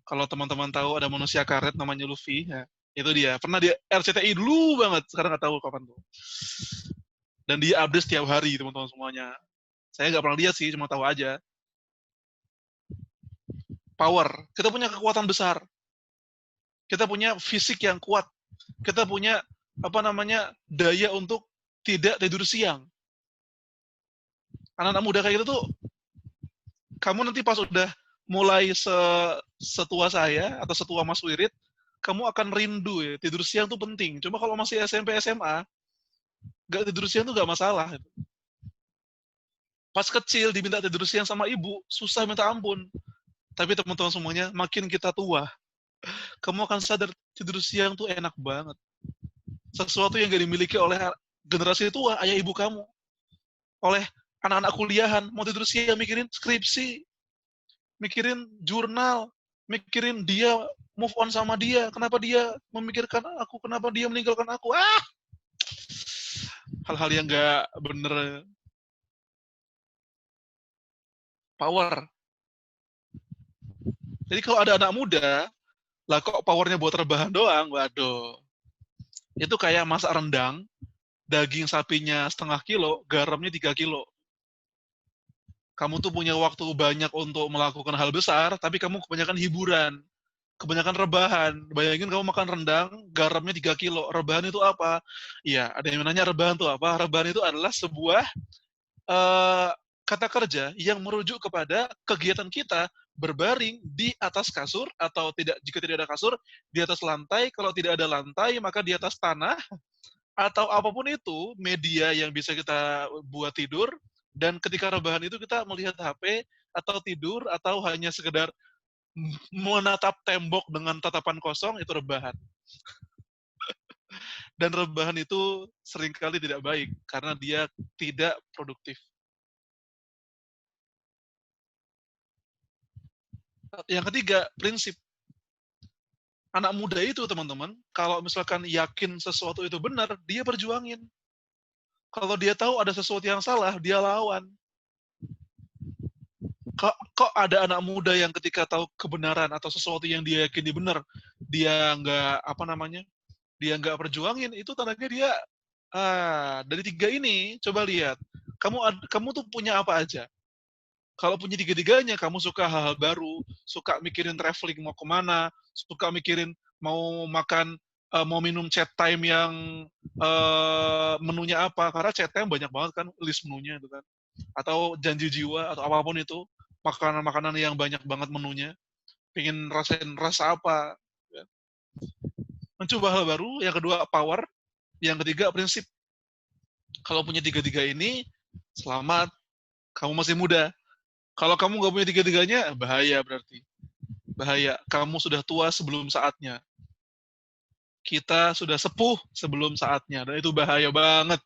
Kalau teman-teman tahu ada manusia karet namanya Luffy, ya, itu dia. Pernah di RCTI dulu banget, sekarang nggak tahu kapan tuh. Dan dia update setiap hari teman-teman semuanya. Saya nggak pernah lihat sih, cuma tahu aja. Power, kita punya kekuatan besar, kita punya fisik yang kuat, kita punya apa namanya daya untuk tidak tidur siang. Anak-anak muda kayak gitu tuh, kamu nanti pas udah mulai setua saya atau setua Mas Wirid, kamu akan rindu ya, tidur siang tuh penting. Cuma kalau masih SMP SMA, nggak tidur siang tuh nggak masalah. Pas kecil diminta tidur siang sama ibu, susah minta ampun. Tapi teman-teman semuanya, makin kita tua, kamu akan sadar tidur siang tuh enak banget. Sesuatu yang gak dimiliki oleh generasi tua, ayah ibu kamu. Oleh anak-anak kuliahan, mau tidur siang mikirin skripsi, mikirin jurnal, mikirin dia move on sama dia, kenapa dia memikirkan aku, kenapa dia meninggalkan aku. Hal-hal yang gak bener. Power. Jadi kalau ada anak muda, lah kok powernya buat rebahan doang, waduh. Itu kayak masak rendang, daging sapinya 0,5 kilo, garamnya 3 kilo. Kamu tuh punya waktu banyak untuk melakukan hal besar, tapi kamu kebanyakan hiburan, kebanyakan rebahan. Bayangin kamu makan rendang, garamnya 3 kilo. Rebahan itu apa? Iya, ada yang nanya rebahan itu apa? Rebahan itu adalah sebuah uh, kata kerja yang merujuk kepada kegiatan kita berbaring di atas kasur, atau tidak, jika tidak ada kasur, di atas lantai. Kalau tidak ada lantai, maka di atas tanah, atau apapun itu media yang bisa kita buat tidur. Dan ketika rebahan itu kita melihat HP atau tidur atau hanya sekedar menatap tembok dengan tatapan kosong, itu rebahan. Dan rebahan itu seringkali tidak baik karena dia tidak produktif. Yang ketiga, prinsip. Anak muda itu, teman-teman, kalau misalkan yakin sesuatu itu benar, dia perjuangin. Kalau dia tahu ada sesuatu yang salah, dia lawan. Kok ada anak muda yang ketika tahu kebenaran atau sesuatu yang dia yakini benar, dia nggak perjuangin, itu tandanya dia dari tiga ini. Coba lihat, kamu tuh punya apa aja. Kalau punya tiga-tiganya, kamu suka hal-hal baru, suka mikirin traveling mau kemana, suka mikirin mau makan, mau minum chat time yang menunya apa, karena chat time banyak banget kan list menunya itu kan, atau janji jiwa atau apapun itu, makanan-makanan yang banyak banget menunya, pengen rasain rasa apa, ya. mencoba hal baru. Yang kedua, power. Yang ketiga, prinsip. Kalau punya tiga-tiga ini, selamat. Kamu masih muda. Kalau kamu nggak punya tiga-tiganya, bahaya berarti. Bahaya. Kamu sudah tua sebelum saatnya. Kita sudah sepuh sebelum saatnya. Dan itu bahaya banget.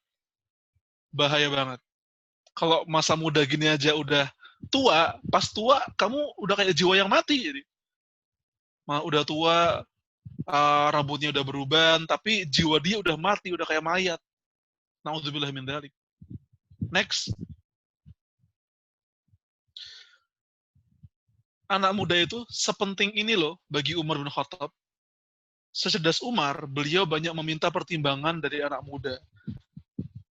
Bahaya banget. Kalau masa muda gini aja udah tua, pas tua, kamu udah kayak jiwa yang mati. Jadi. Udah tua, rambutnya udah beruban, tapi jiwa dia udah mati, udah kayak mayat. Na'udzubillah min dzalik. Next. Anak muda itu sepenting ini loh bagi Umar bin Khattab. Secerdas Umar, beliau banyak meminta pertimbangan dari anak muda.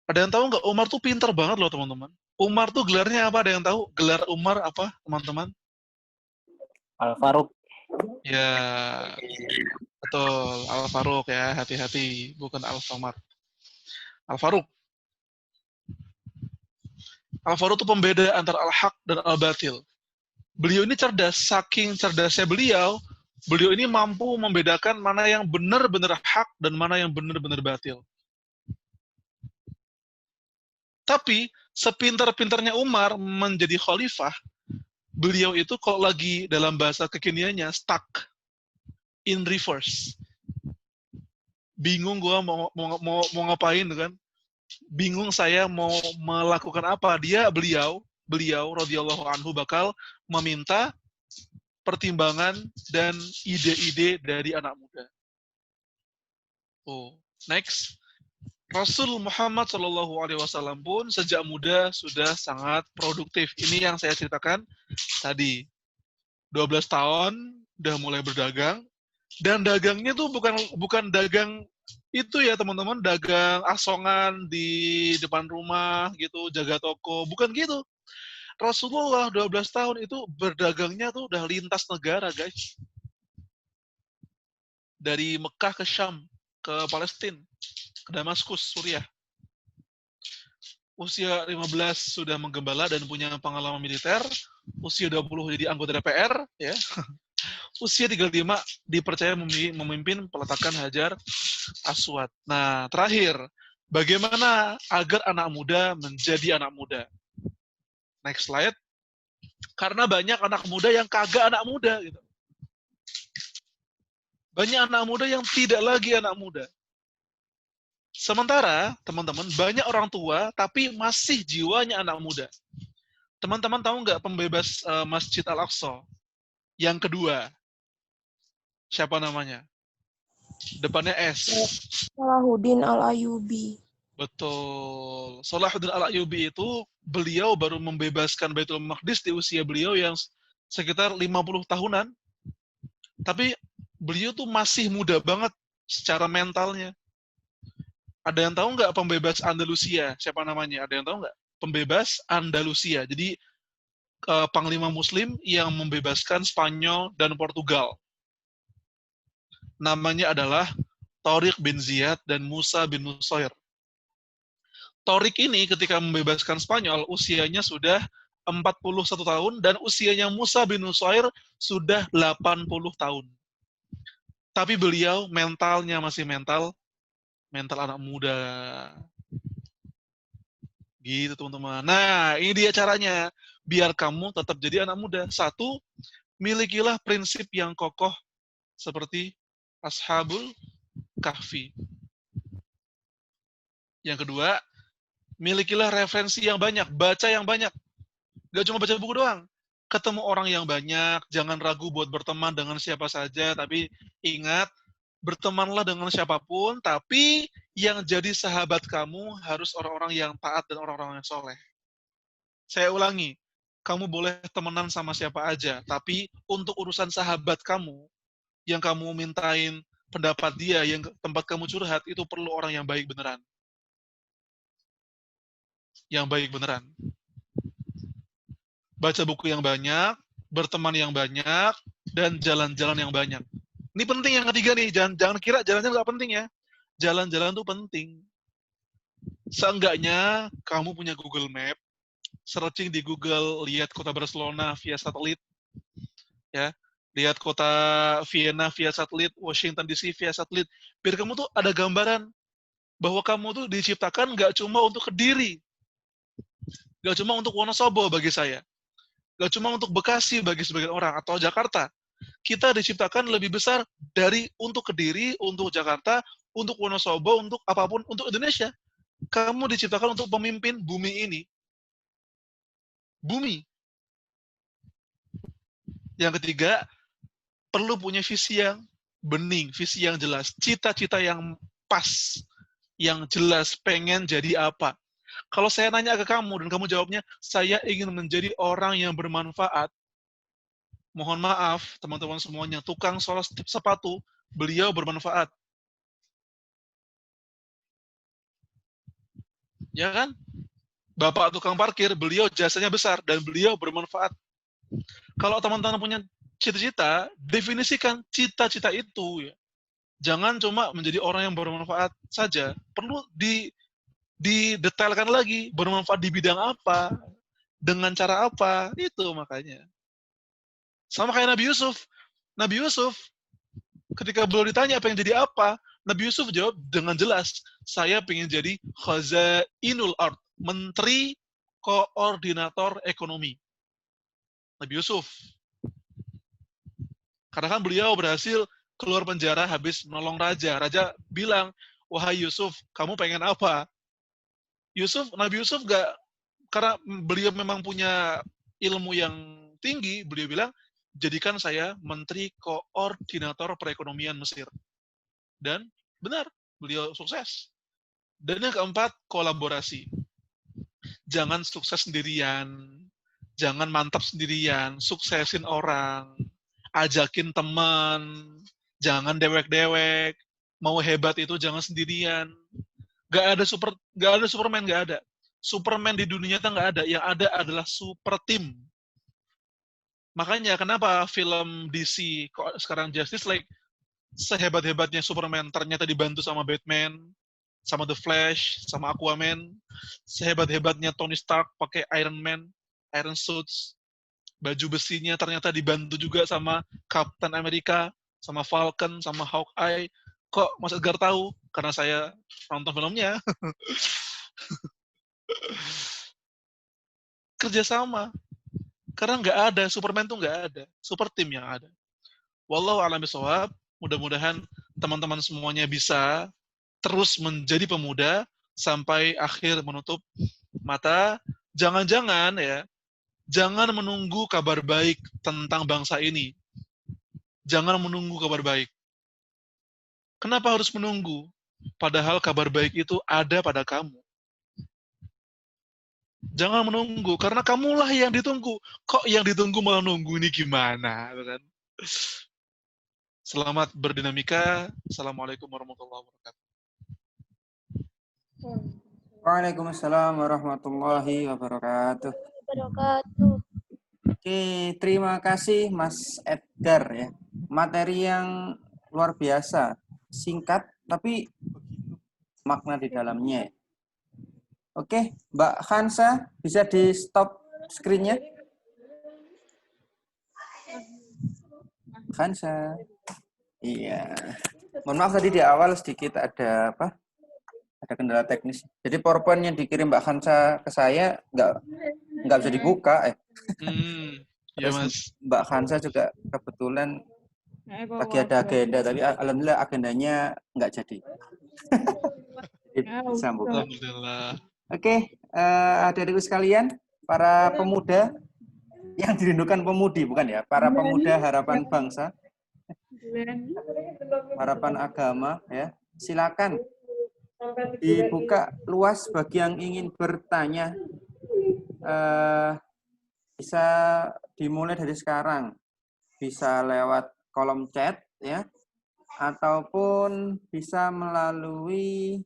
Ada yang tahu nggak? Umar tuh pintar banget loh teman-teman. Umar tuh gelarnya apa? Ada yang tahu? Gelar Umar apa teman-teman? Al-Faruq. Ya, betul. Al-Faruq ya, hati-hati. Bukan Al-Samad. Al-Faruq. Al-Faruq itu pembeda antara al-haq dan al-batil. Beliau ini cerdas, saking cerdasnya beliau ini mampu membedakan mana yang benar-benar hak dan mana yang benar-benar batil. Tapi, sepintar-pintarnya Umar menjadi khalifah, beliau itu kalau lagi dalam bahasa kekiniannya, stuck in reverse. Bingung gua mau ngapain kan? Bingung saya mau melakukan apa. Beliau radhiyallahu anhu bakal meminta pertimbangan dan ide-ide dari anak muda. Oh, next. Rasul Muhammad SAW pun sejak muda sudah sangat produktif. Ini yang saya ceritakan tadi. 12 tahun udah mulai berdagang, dan dagangnya tuh bukan dagang itu ya teman-teman, dagang asongan di depan rumah gitu, jaga toko, bukan gitu. Rasulullah 12 tahun itu berdagangnya tuh udah lintas negara, guys. Dari Mekah ke Syam, ke Palestina, ke Damaskus, Suriah. Usia 15 sudah menggembala dan punya pengalaman militer. Usia 20 jadi anggota DPR, ya. Usia 35 dipercaya memimpin peletakan Hajar Aswad. Nah, terakhir, bagaimana agar anak muda menjadi anak muda? Next slide. Karena banyak anak muda yang kagak anak muda gitu. Banyak anak muda yang tidak lagi anak muda. Sementara, teman-teman, banyak orang tua tapi masih jiwanya anak muda. Teman-teman tahu nggak pembebas Masjid Al-Aqsa yang kedua? Siapa namanya? Depannya S. Salahuddin Al-Ayyubi. Betul. Salahuddin Al-Ayyubi itu beliau baru membebaskan Baitul Maqdis di usia beliau yang sekitar 50 tahunan. Tapi beliau tuh masih muda banget secara mentalnya. Ada yang tahu nggak pembebas Andalusia? Siapa namanya? Ada yang tahu nggak? Pembebas Andalusia. Jadi panglima Muslim yang membebaskan Spanyol dan Portugal. Namanya adalah Tariq bin Ziyad dan Musa bin Nusair. Tariq ini ketika membebaskan Spanyol, usianya sudah 41 tahun, dan usianya Musa bin Nusair sudah 80 tahun. Tapi beliau mentalnya masih mental anak muda. Gitu teman-teman. Nah, ini dia caranya. Biar kamu tetap jadi anak muda. Satu, milikilah prinsip yang kokoh seperti Ashabul Kahfi. Yang kedua, milikilah referensi yang banyak, baca yang banyak. Gak cuma baca buku doang. Ketemu orang yang banyak, jangan ragu buat berteman dengan siapa saja, tapi ingat, bertemanlah dengan siapapun, tapi yang jadi sahabat kamu harus orang-orang yang taat dan orang-orang yang soleh. Saya ulangi, kamu boleh temenan sama siapa aja, tapi untuk urusan sahabat kamu, yang kamu mintain pendapat dia, yang tempat kamu curhat, itu perlu orang yang baik beneran. Yang baik beneran. Baca buku yang banyak, berteman yang banyak, dan jalan-jalan yang banyak. Ini penting yang ketiga nih, jangan kira jalan-jalan nggak penting ya. Jalan-jalan tuh penting. Seenggaknya kamu punya Google Map, searching di Google, lihat kota Barcelona via satelit, ya. lihat kota Vienna via satelit, Washington DC via satelit, biar kamu tuh ada gambaran bahwa kamu tuh diciptakan nggak cuma untuk Kediri, nggak cuma untuk Wonosobo bagi saya, nggak cuma untuk Bekasi bagi sebagian orang, atau Jakarta. Kita diciptakan lebih besar dari untuk Kediri, untuk Jakarta, untuk Wonosobo, untuk apapun, untuk Indonesia. Kamu diciptakan untuk pemimpin bumi ini. Bumi. Yang ketiga, perlu punya visi yang bening, visi yang jelas, cita-cita yang pas, yang jelas, pengen jadi apa. Kalau saya nanya ke kamu dan kamu jawabnya, saya ingin menjadi orang yang bermanfaat. Mohon maaf, teman-teman semuanya, tukang sol sepatu, beliau bermanfaat. Ya kan? Bapak tukang parkir, beliau jasanya besar dan beliau bermanfaat. Kalau teman-teman punya cita-cita, definisikan cita-cita itu ya. Jangan cuma menjadi orang yang bermanfaat saja. Perlu didetailkan lagi, bermanfaat di bidang apa, dengan cara apa, itu makanya. Sama kayak Nabi Yusuf. Nabi Yusuf, ketika beliau ditanya pengen jadi apa, Nabi Yusuf jawab dengan jelas, saya pengen jadi khazainul ard, menteri koordinator ekonomi. Nabi Yusuf. Karena kan beliau berhasil keluar penjara habis menolong raja. Raja bilang, wahai Yusuf, kamu pengen apa? Nabi Yusuf gak, karena beliau memang punya ilmu yang tinggi, beliau bilang, jadikan saya menteri koordinator perekonomian Mesir. Dan benar, beliau sukses. Dan yang keempat, kolaborasi. Jangan sukses sendirian, jangan mantap sendirian, suksesin orang, ajakin teman, jangan dewek-dewek, mau hebat itu jangan sendirian. Gak ada Superman, gak ada. Superman di dunia nyata gak ada, yang ada adalah super team. Makanya kenapa film DC sekarang Justice League sehebat-hebatnya Superman ternyata dibantu sama Batman, sama The Flash, sama Aquaman, sehebat-hebatnya Tony Stark pakai Iron Man, Iron Suits, baju besinya ternyata dibantu juga sama Captain America, sama Falcon, sama Hawkeye. Kok Mas Edgar tahu? Karena saya nonton filmnya. Kerjasama. Karena nggak ada, Superman tuh nggak ada. Super team yang ada. Wallahu a'lam bishawab. Mudah-mudahan teman-teman semuanya bisa terus menjadi pemuda sampai akhir menutup mata. Jangan-jangan ya, jangan menunggu kabar baik tentang bangsa ini. Jangan menunggu kabar baik. Kenapa harus menunggu? Padahal kabar baik itu ada pada kamu. Jangan menunggu, karena kamulah yang ditunggu. Kok yang ditunggu malah nunggu, ini gimana? Kan? Selamat berdinamika. Assalamualaikum warahmatullahi wabarakatuh. Waalaikumsalam warahmatullahi wabarakatuh. Oke, terima kasih Mas Edgar ya. Materi yang luar biasa, singkat tapi makna di dalamnya. Oke, Mbak Hansa bisa di stop screen-nya? Hansa. Iya. Mohon maaf tadi di awal sedikit ada apa? Ada kendala teknis. Jadi PowerPoint yang dikirim Mbak Hansa ke saya nggak bisa dibuka. Ya Terus Mas. Mbak Hansa juga kebetulan lagi ada agenda, tapi alhamdulillah agendanya nggak jadi. Disambung. Alhamdulillah. Oke, adik-adikku sekalian, para pemuda yang dirindukan pemudi, bukan ya? Para pemuda harapan bangsa, harapan agama, ya. Silakan dibuka luas bagi yang ingin bertanya. Bisa dimulai dari sekarang, bisa lewat kolom chat, ya, ataupun bisa melalui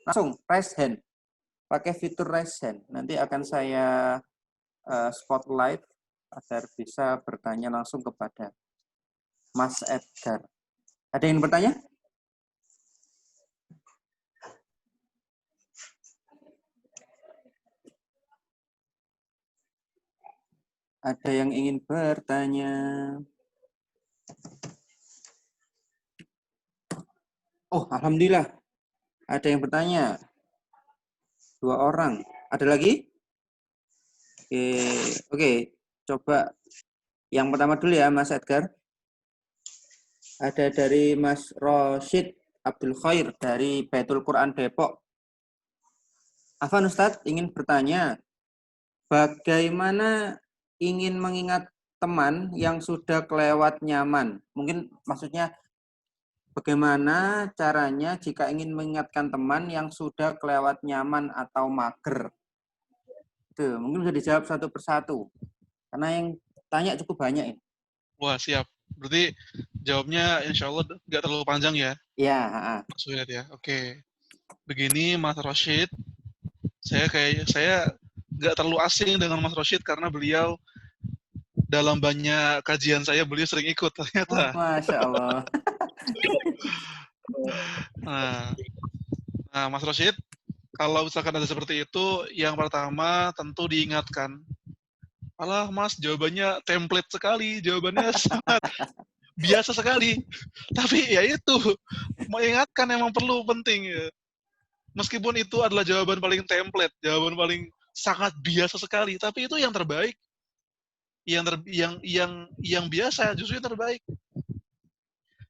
langsung raise hand, pakai fitur raise hand. Nanti akan saya spotlight agar bisa bertanya langsung kepada Mas Edgar. Ada yang bertanya? Ada yang ingin bertanya? Oh, alhamdulillah. Ada yang bertanya. 2 orang. Ada lagi? Oke. Coba yang pertama dulu ya, Mas Edgar. Ada dari Mas Rosyid Abdul Khair dari Baitul Quran Depok. Afan Ustadz ingin bertanya, bagaimana ingin mengingat teman yang sudah kelewat nyaman? Mungkin maksudnya bagaimana caranya jika ingin mengingatkan teman yang sudah kelewat nyaman atau mager? Tuh, mungkin bisa dijawab satu persatu. Karena yang tanya cukup banyak ini. Wah, siap. Berarti jawabnya insya Allah nggak terlalu panjang ya, Ya, Mas Wirat ya. Oke. Begini, Mas Rosyid, saya nggak terlalu asing dengan Mas Rosyid karena beliau dalam banyak kajian saya beliau sering ikut ternyata. Masya Allah. Nah, Mas Rosyid, kalau misalkan ada seperti itu, yang pertama tentu diingatkan. Alah, Mas, jawabannya template sekali, jawabannya sangat biasa sekali. Tapi ya itu, mengingatkan emang perlu penting ya. Meskipun itu adalah jawaban paling template, jawaban paling sangat biasa sekali, tapi itu yang terbaik. Yang biasa justru yang terbaik.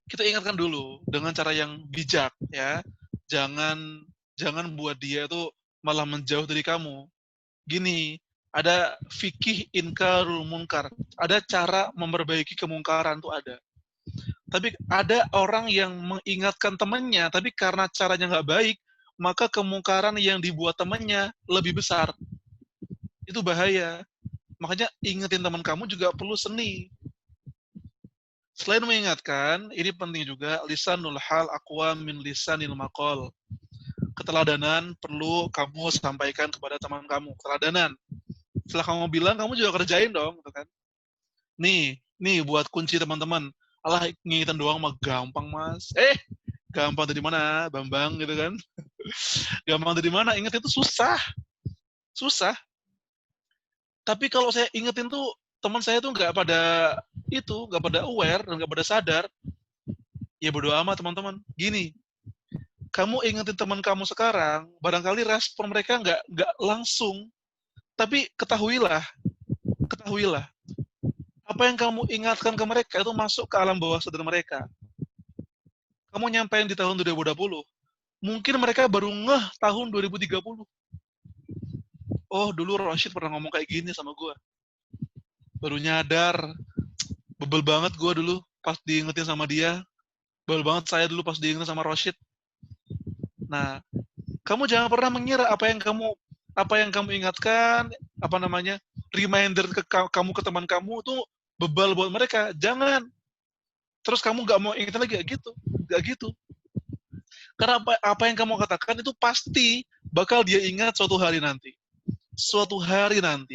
Kita ingatkan dulu dengan cara yang bijak ya. Jangan buat dia itu malah menjauh dari kamu. Gini, ada fikih inkarul munkar. Ada cara memperbaiki kemungkaran tuh ada. Tapi ada orang yang mengingatkan temannya, tapi karena caranya nggak baik, maka kemungkaran yang dibuat temannya lebih besar. Itu bahaya. Makanya ingetin teman kamu juga perlu seni. Selain mengingatkan, ini penting juga lisanul hal aqwa min lisanil maqal. Keteladanan perlu kamu sampaikan kepada teman kamu. Keteladanan. Setelah kamu bilang, kamu juga kerjain dong, gitu kan? Nih buat kunci teman-teman. Alah, ngingetin doang mah gampang, Mas. Gampang dari mana, Bambang, gitu kan? Gampang dari mana? Ingat itu susah. Susah. Tapi kalau saya ingetin tuh, teman saya tuh nggak pada aware dan nggak pada sadar. Ya bodo amat teman-teman. Gini, kamu ingetin teman kamu sekarang, barangkali respon mereka nggak langsung. Tapi ketahuilah, apa yang kamu ingatkan ke mereka itu masuk ke alam bawah sadar mereka. Kamu nyampein di tahun 2020, mungkin mereka baru ngeh tahun 2030. Oh, dulu Rashid pernah ngomong kayak gini sama gue. Baru nyadar, bebel banget gue dulu pas diingetin sama dia. Bebel banget saya dulu pas diingetin sama Rashid. Nah, kamu jangan pernah mengira apa yang kamu ingatkan, reminder ke kamu ke teman kamu itu bebal buat mereka. Jangan. Terus kamu nggak mau ingetin lagi, nggak gitu. Karena apa yang kamu katakan itu pasti bakal dia ingat suatu hari nanti.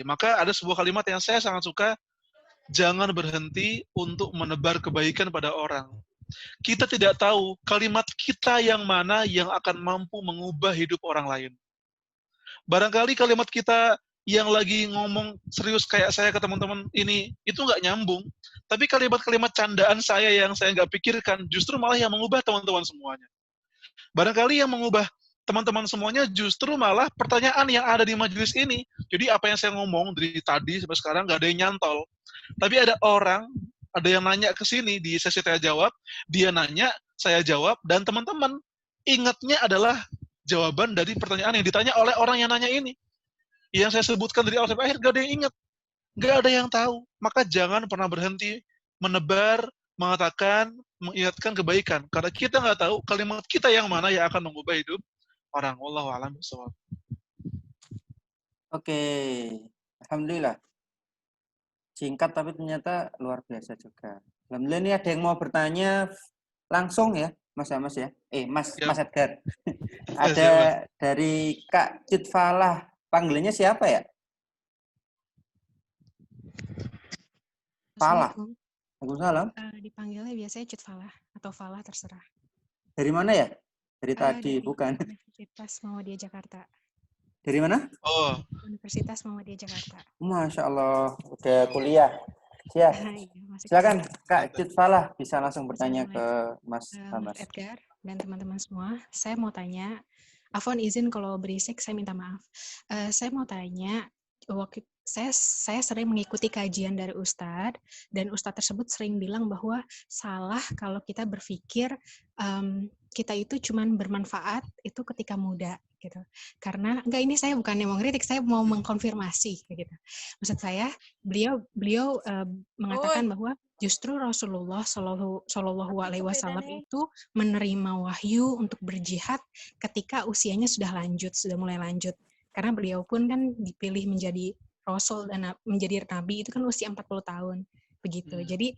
Maka ada sebuah kalimat yang saya sangat suka, jangan berhenti untuk menebar kebaikan pada orang. Kita tidak tahu kalimat kita yang mana yang akan mampu mengubah hidup orang lain. Barangkali kalimat kita yang lagi ngomong serius kayak saya ke teman-teman ini, itu nggak nyambung. Tapi kalimat-kalimat candaan saya yang saya nggak pikirkan, justru malah yang mengubah teman-teman semuanya. Barangkali yang mengubah teman-teman semuanya justru malah pertanyaan yang ada di majelis ini. Jadi apa yang saya ngomong dari tadi sampai sekarang nggak ada yang nyantol. Tapi ada yang nanya ke sini di sesi tanya jawab, dia nanya, saya jawab, dan teman-teman ingatnya adalah jawaban dari pertanyaan yang ditanya oleh orang yang nanya ini. Yang saya sebutkan dari awal sampai akhir, gak ada yang ingat. Gak ada yang tahu. Maka jangan pernah berhenti menebar, mengatakan, mengingatkan kebaikan. Karena kita nggak tahu kalimat kita yang mana yang akan mengubah hidup orang. Wallahu a'lam bishawab. Oke. Alhamdulillah. Singkat tapi ternyata luar biasa juga. Alhamdulillah ini ada yang mau bertanya langsung ya, Mas Mas ya. Mas Edgar. Ada dari Kak Cutfalah. Panggilannya siapa ya? Falah. Waalaikumsalam. Dipanggilnya biasanya Cutfalah atau Falah terserah. Dari mana ya? Dari tadi, bukan? Universitas Muhammadiyah Jakarta. Dari mana? Oh, Universitas Muhammadiyah Jakarta. Masya Allah, udah kuliah. Siap. Iya, masih Silakan kuliah. Kak mantap. Cut Falah, bisa langsung bertanya ke Assalamualaikum, Mas Mas Bambas. Edgar dan teman-teman semua. Saya mau tanya, Afwan izin kalau berisik, saya minta maaf. Saya mau tanya, waktu saya sering mengikuti kajian dari Ustadz, dan Ustadz tersebut sering bilang bahwa salah kalau kita berpikir kita itu cuman bermanfaat itu ketika muda gitu. Karena enggak, ini saya bukannya mau ngeritik, saya mau mengkonfirmasi gitu. Maksud saya, beliau mengatakan bahwa justru Rasulullah Shallallahu Alaihi Wasallam itu menerima wahyu untuk berjihad ketika usianya sudah mulai lanjut. Karena beliau pun kan dipilih menjadi Rasul dan menjadi Nabi itu kan usia 40 tahun. Begitu. Jadi,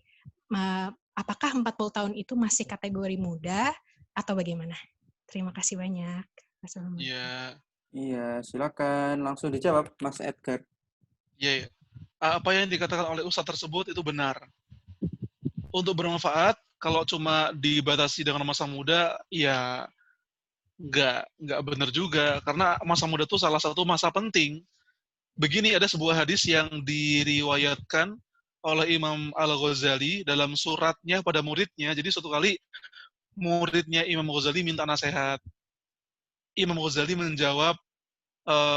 apakah 40 tahun itu masih kategori muda atau bagaimana? Terima kasih banyak. Assalamualaikum. Iya. Iya, silakan langsung dijawab Mas Edgar. Iya. Apa yang dikatakan oleh Ustadz tersebut itu benar. Untuk bermanfaat, kalau cuma dibatasi dengan masa muda, ya nggak benar juga. Karena masa muda itu salah satu masa penting. Begini, ada sebuah hadis yang diriwayatkan oleh Imam Al-Ghazali dalam suratnya pada muridnya. Jadi suatu kali muridnya Imam Ghazali minta nasihat. Imam Ghazali menjawab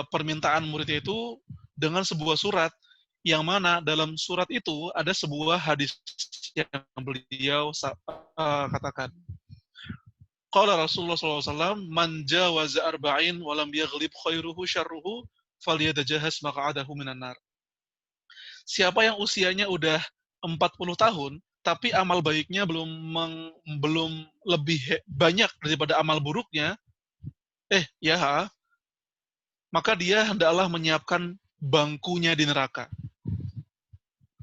permintaan muridnya itu dengan sebuah surat, yang mana dalam surat itu ada sebuah hadis yang beliau katakan. Qala Rasulullah SAW, man jawaza arba'in walam yaghlib khairuhu syarruhu falyadajahas maq'adahu minan nar. Siapa yang usianya udah 40 tahun, tapi amal baiknya belum lebih banyak daripada amal buruknya, maka dia hendaklah menyiapkan bangkunya di neraka.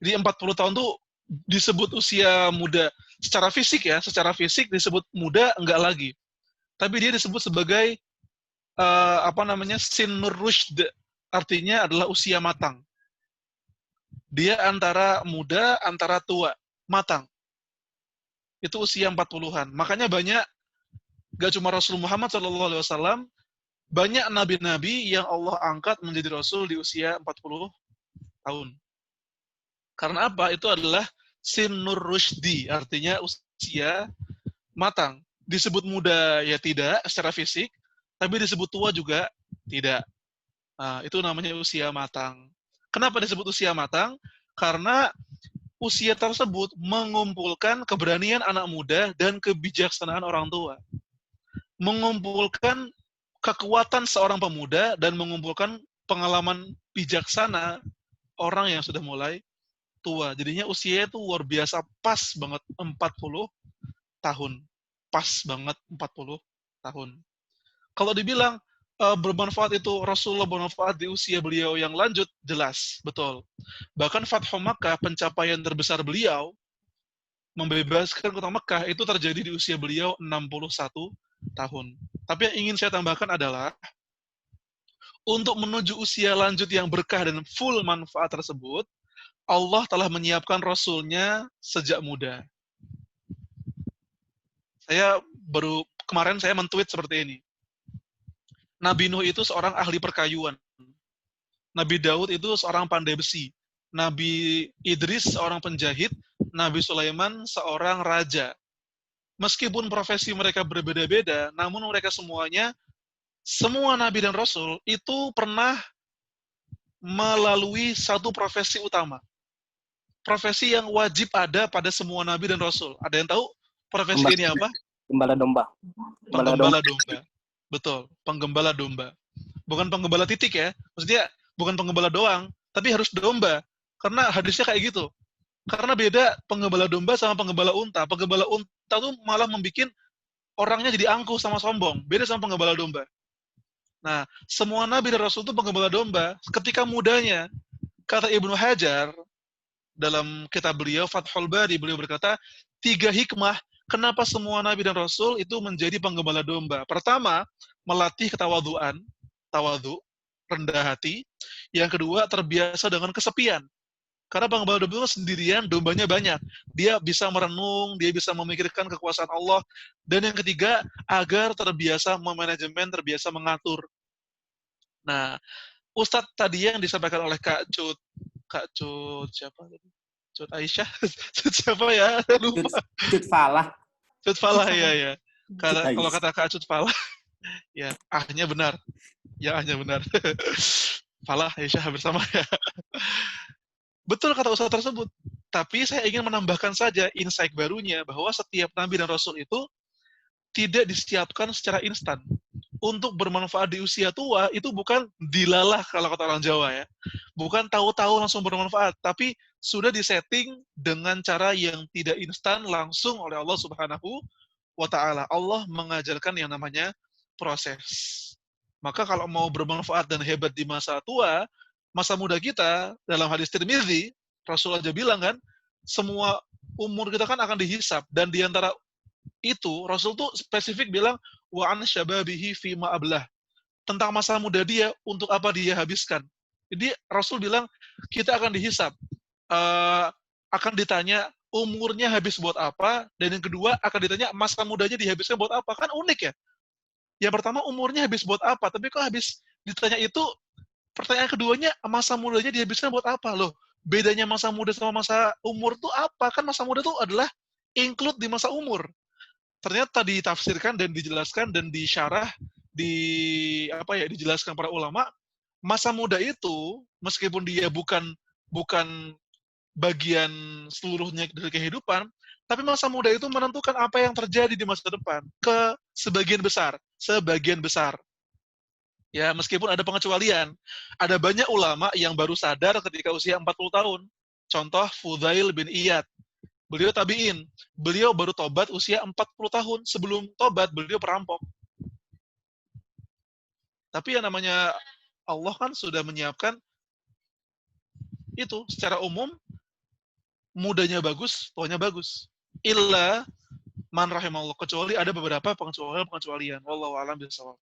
Jadi 40 tahun tuh disebut usia muda secara fisik ya, secara fisik disebut muda enggak lagi. Tapi dia disebut sebagai sinnur rushd, artinya adalah usia matang. Dia antara muda, antara tua, matang. Itu usia 40-an. Makanya banyak, gak cuma Rasul Muhammad SAW, banyak nabi-nabi yang Allah angkat menjadi Rasul di usia 40 tahun. Karena apa? Itu adalah sinnur rushdi, artinya usia matang. Disebut muda ya tidak secara fisik, tapi disebut tua juga tidak. Nah, itu namanya usia matang. Kenapa disebut usia matang? Karena usia tersebut mengumpulkan keberanian anak muda dan kebijaksanaan orang tua. Mengumpulkan kekuatan seorang pemuda dan mengumpulkan pengalaman bijaksana orang yang sudah mulai tua. Jadinya usianya itu luar biasa, pas banget 40 tahun. Pas banget 40 tahun. Kalau dibilang bermanfaat itu Rasulullah bermanfaat di usia beliau yang lanjut, jelas, betul. Bahkan Fathu Makkah, pencapaian terbesar beliau, membebaskan kota Mekah, itu terjadi di usia beliau 61 tahun. Tapi yang ingin saya tambahkan adalah, untuk menuju usia lanjut yang berkah dan full manfaat tersebut, Allah telah menyiapkan Rasulnya sejak muda. Kemarin saya men-tweet seperti ini. Nabi Nuh itu seorang ahli perkayuan. Nabi Daud itu seorang pandai besi. Nabi Idris seorang penjahit. Nabi Sulaiman seorang raja. Meskipun profesi mereka berbeda-beda, namun mereka semuanya, semua nabi dan rasul itu pernah melalui satu profesi utama. Profesi yang wajib ada pada semua nabi dan rasul. Ada yang tahu profesi ini apa? Gembala domba. Penggembala domba. Betul, penggembala domba. Bukan penggembala titik ya. Maksudnya bukan penggembala doang, tapi harus domba. Karena hadisnya kayak gitu. Karena beda penggembala domba sama penggembala unta. Penggembala unta tuh malah membuat orangnya jadi angkuh sama sombong. Beda sama penggembala domba. Nah, semua nabi dan rasul itu penggembala domba. Ketika mudanya, kata Ibnu Hajar, dalam kitab beliau, Fathul Bari, beliau berkata, 3 hikmah kenapa semua nabi dan rasul itu menjadi penggembala domba. Pertama, melatih ketawaduan, tawadhu, rendah hati. Yang kedua, terbiasa dengan kesepian. Karena penggembala domba itu sendirian, dombanya banyak. Dia bisa merenung, dia bisa memikirkan kekuasaan Allah. Dan yang ketiga, agar terbiasa memanajemen, terbiasa mengatur. Nah, Ustadz tadi yang disampaikan oleh Kak Cut siapa tadi? Cut Aisyah, Cut siapa ya? Cut, Lupa. Cut Falah. Cut Falah ya. Cut Kalau Aisyah. kata Kak Cut Falah, ya ahnya benar. Ya ahnya benar. Falah Aisyah bersama ya. Betul kata Ustadz tersebut. Tapi saya ingin menambahkan saja insight barunya bahwa setiap nabi dan rasul itu tidak disiapkan secara instan. Untuk bermanfaat di usia tua itu bukan dilalah kalau kata orang Jawa ya. Bukan tahu-tahu langsung bermanfaat, tapi sudah disetting dengan cara yang tidak instan langsung oleh Allah Subhanahu wa taala. Allah mengajarkan yang namanya proses. Maka kalau mau bermanfaat dan hebat di masa tua, masa muda kita dalam hadis Tirmidzi, Rasul aja bilang kan, semua umur kita kan akan dihisab dan di antara itu Rasul tuh spesifik bilang wa an syababihi fi ma ablah. Tentang masa muda dia untuk apa dia habiskan. Jadi Rasul bilang kita akan dihisab. Akan ditanya umurnya habis buat apa, dan yang kedua akan ditanya masa mudanya dihabiskan buat apa. Kan unik ya. Yang pertama umurnya habis buat apa, tapi kok habis ditanya itu, pertanyaan keduanya masa mudanya dihabiskan buat apa loh. Bedanya masa muda sama masa umur tuh apa? Kan masa muda tuh adalah include di masa umur. Ternyata ditafsirkan dan dijelaskan dan disyarah dijelaskan para ulama, masa muda itu meskipun dia bukan bagian seluruhnya dari kehidupan, tapi masa muda itu menentukan apa yang terjadi di masa depan ke sebagian besar. Ya, meskipun ada pengecualian. Ada banyak ulama yang baru sadar ketika usia 40 tahun. Contoh Fudail bin Iyad. Beliau tabi'in. Beliau baru tobat usia 40 tahun. Sebelum tobat, beliau perampok. Tapi yang namanya Allah kan sudah menyiapkan itu. Secara umum, mudanya bagus, tuanya bagus. Illa man rahimallah. Kecuali ada beberapa pengecualian. Wallahu a'lam bishawab.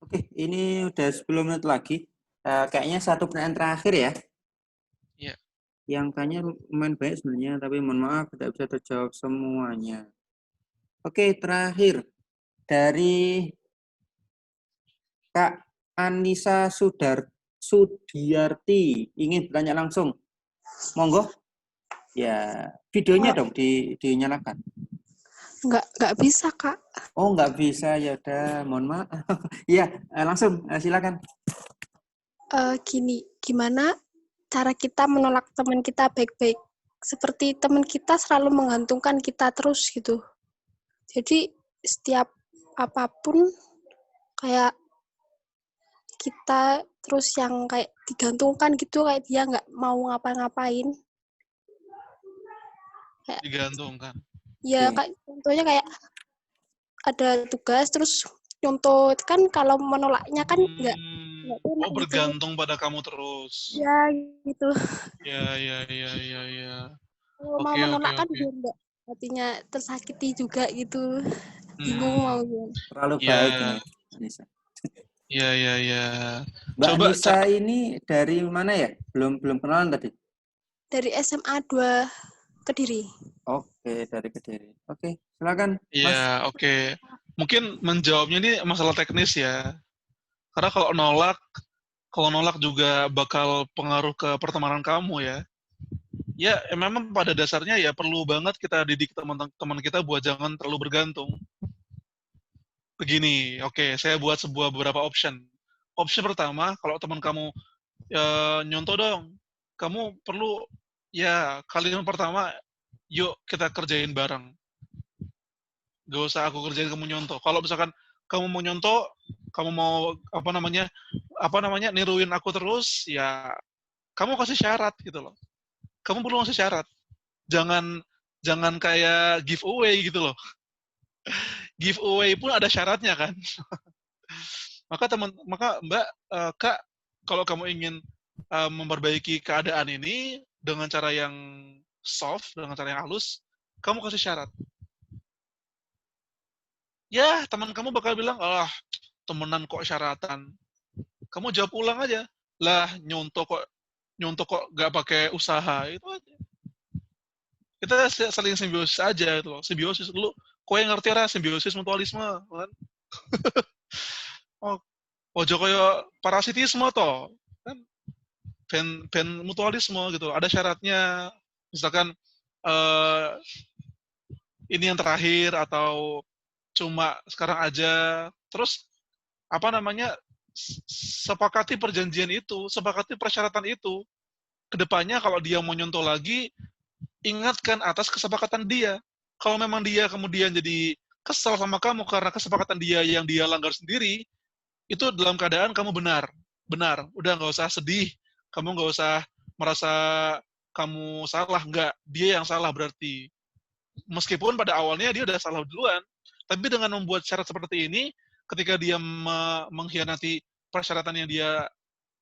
Oke, ini udah 10 menit lagi. Kayaknya satu pertanyaan terakhir ya. Iya. Yang kayaknya lumayan banyak sebenarnya, tapi mohon maaf tidak bisa terjawab semuanya. Oke, terakhir dari Kak Anissa Sudiarti ingin bertanya langsung. Monggo. Ya, videonya dong dinyalakan. Nggak bisa, Kak. Oh, nggak bisa, ya udah, mohon maaf. Iya, langsung silakan. Gimana cara kita menolak teman kita baik-baik? Seperti teman kita selalu menggantungkan kita terus gitu. Jadi setiap apapun kayak kita terus yang kayak digantungkan gitu, kayak dia nggak mau ngapa-ngapain. Kayak, Digantungkan. ya kayak contohnya kayak ada tugas terus nyontot, kan kalau menolaknya kan nggak enak bergantung pada kamu terus. ya gitu. Ya. Kalau mau menolak kan dia enggak, hatinya tersakiti juga gitu. Bingung mau gimana. Terlalu baik ini Anissa. Ya. Mbak Coba Anissa ini dari mana ya? Belum kenalan tadi. Dari SMA 2 Kediri. Oke, dari Kediri. Oke, silakan. Iya, oke. Mungkin menjawabnya ini masalah teknis ya. Karena kalau nolak juga bakal pengaruh ke pertemanan kamu ya. Ya, memang pada dasarnya ya perlu banget kita didik teman-teman kita buat jangan terlalu bergantung. Begini, oke, saya buat beberapa option. Option pertama, kalau teman kamu nyontoh dong, kamu perlu ya kalimat pertama, yuk kita kerjain bareng. Gak usah aku kerjain, kamu nyontoh. Kalau misalkan kamu mau nyontoh, kamu mau apa namanya niruin aku terus, ya kamu kasih syarat gitu loh. Kamu perlu ngasih syarat. Jangan kayak giveaway gitu loh. Giveaway pun ada syaratnya kan. Maka Mbak, Kak, kalau kamu ingin memperbaiki keadaan ini dengan cara yang soft, dengan cara yang halus, kamu kasih syarat. Ya, teman kamu bakal bilang, temenan kok syaratan. Kamu jawab ulang aja. Lah, nyontoh kok gak pakai usaha. Itu aja. Kita saling simbiosis aja itu loh. Simbiosis. Lu, kok yang ngerti simbiosis mutualisme, kan? Oh, ojo koyo parasitisme toh. Kan ben mutualisme gitu. Ada syaratnya. Misalkan eh ini yang terakhir atau cuma sekarang aja. Terus apa namanya? Sepakati perjanjian itu, sepakati persyaratan itu. Kedepannya kalau dia mau nyontoh lagi, ingatkan atas kesepakatan dia. Kalau memang dia kemudian jadi kesal sama kamu karena kesepakatan dia yang dia langgar sendiri, itu dalam keadaan kamu benar. Udah nggak usah sedih, kamu nggak usah merasa kamu salah, nggak. Dia yang salah berarti. Meskipun pada awalnya dia udah salah duluan, tapi dengan membuat syarat seperti ini, ketika dia mengkhianati persyaratan yang dia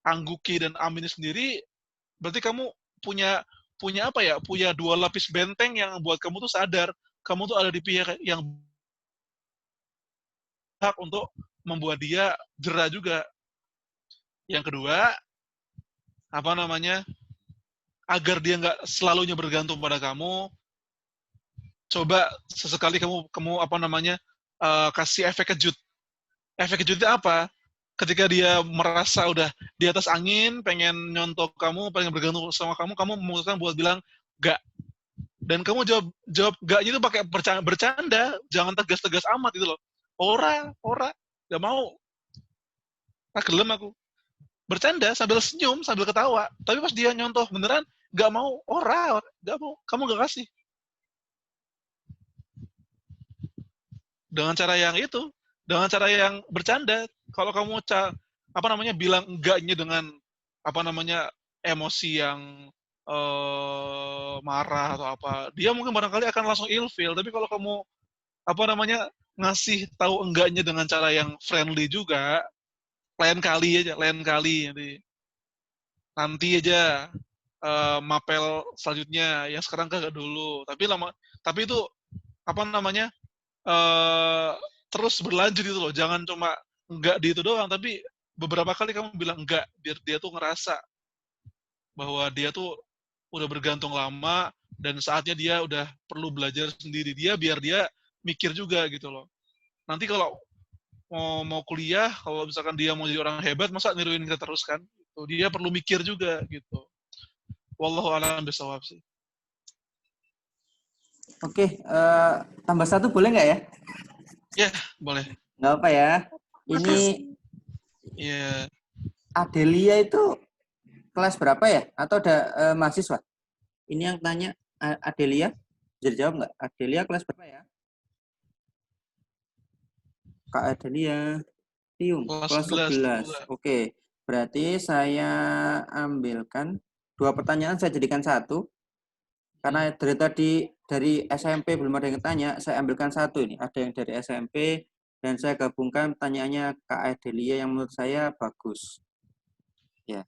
angguki dan amini sendiri, berarti kamu punya punya apa ya? Punya dua lapis benteng yang buat kamu tuh sadar, kamu tuh ada di pihak yang hak untuk membuat dia jera juga. Yang kedua, apa namanya? Agar dia nggak selalunya bergantung pada kamu, coba sesekali kamu apa namanya? Kasih efek kejut. Efek kejutnya apa? Ketika dia merasa udah di atas angin, pengen nyontok kamu, pengen bergantung sama kamu memutuskan buat bilang gak. Dan kamu jawab gaknya itu pakai bercanda, jangan tegas-tegas amat gitu loh. Ora, gak mau. Nah, gelem aku. Bercanda sambil senyum, sambil ketawa. Tapi pas dia nyontoh beneran, gak mau, gak mau. Kamu gak kasih. Dengan cara yang itu, dengan cara yang bercanda. Kalau kamu apa namanya bilang enggaknya dengan apa namanya emosi yang marah atau apa, dia mungkin barangkali akan langsung ilfeel. Tapi kalau kamu apa namanya ngasih tahu enggaknya dengan cara yang friendly juga, lain kali nanti aja mapel selanjutnya, yang sekarang kagak dulu. Tapi itu apa namanya eh terus berlanjut itu loh. Jangan cuma enggak di itu doang, tapi beberapa kali kamu bilang enggak biar dia tuh ngerasa bahwa dia tuh udah bergantung lama dan saatnya dia udah perlu belajar sendiri. Biar dia mikir juga gitu loh. Nanti kalau mau kuliah, kalau misalkan dia mau jadi orang hebat, masa niruin kita terus kan? Gitu. Dia perlu mikir juga gitu. Wallahu a'lam bishawab sih. Oke, tambah satu boleh nggak ya? Ya, boleh. Nggak apa ya. Ini Makasih. Iya. Adelia itu kelas berapa ya? Atau ada mahasiswa? Ini yang tanya Adelia. Bisa dijawab nggak? Adelia kelas berapa ya? Kak Adelia. Tium, Kelas kelas 11. 11. Oke, berarti saya ambilkan dua pertanyaan, saya jadikan satu. Karena dari SMP belum ada yang tanya, saya ambilkan satu ini. Ada yang dari SMP, dan saya gabungkan pertanyaannya Kak Adelia yang menurut saya bagus. Ya.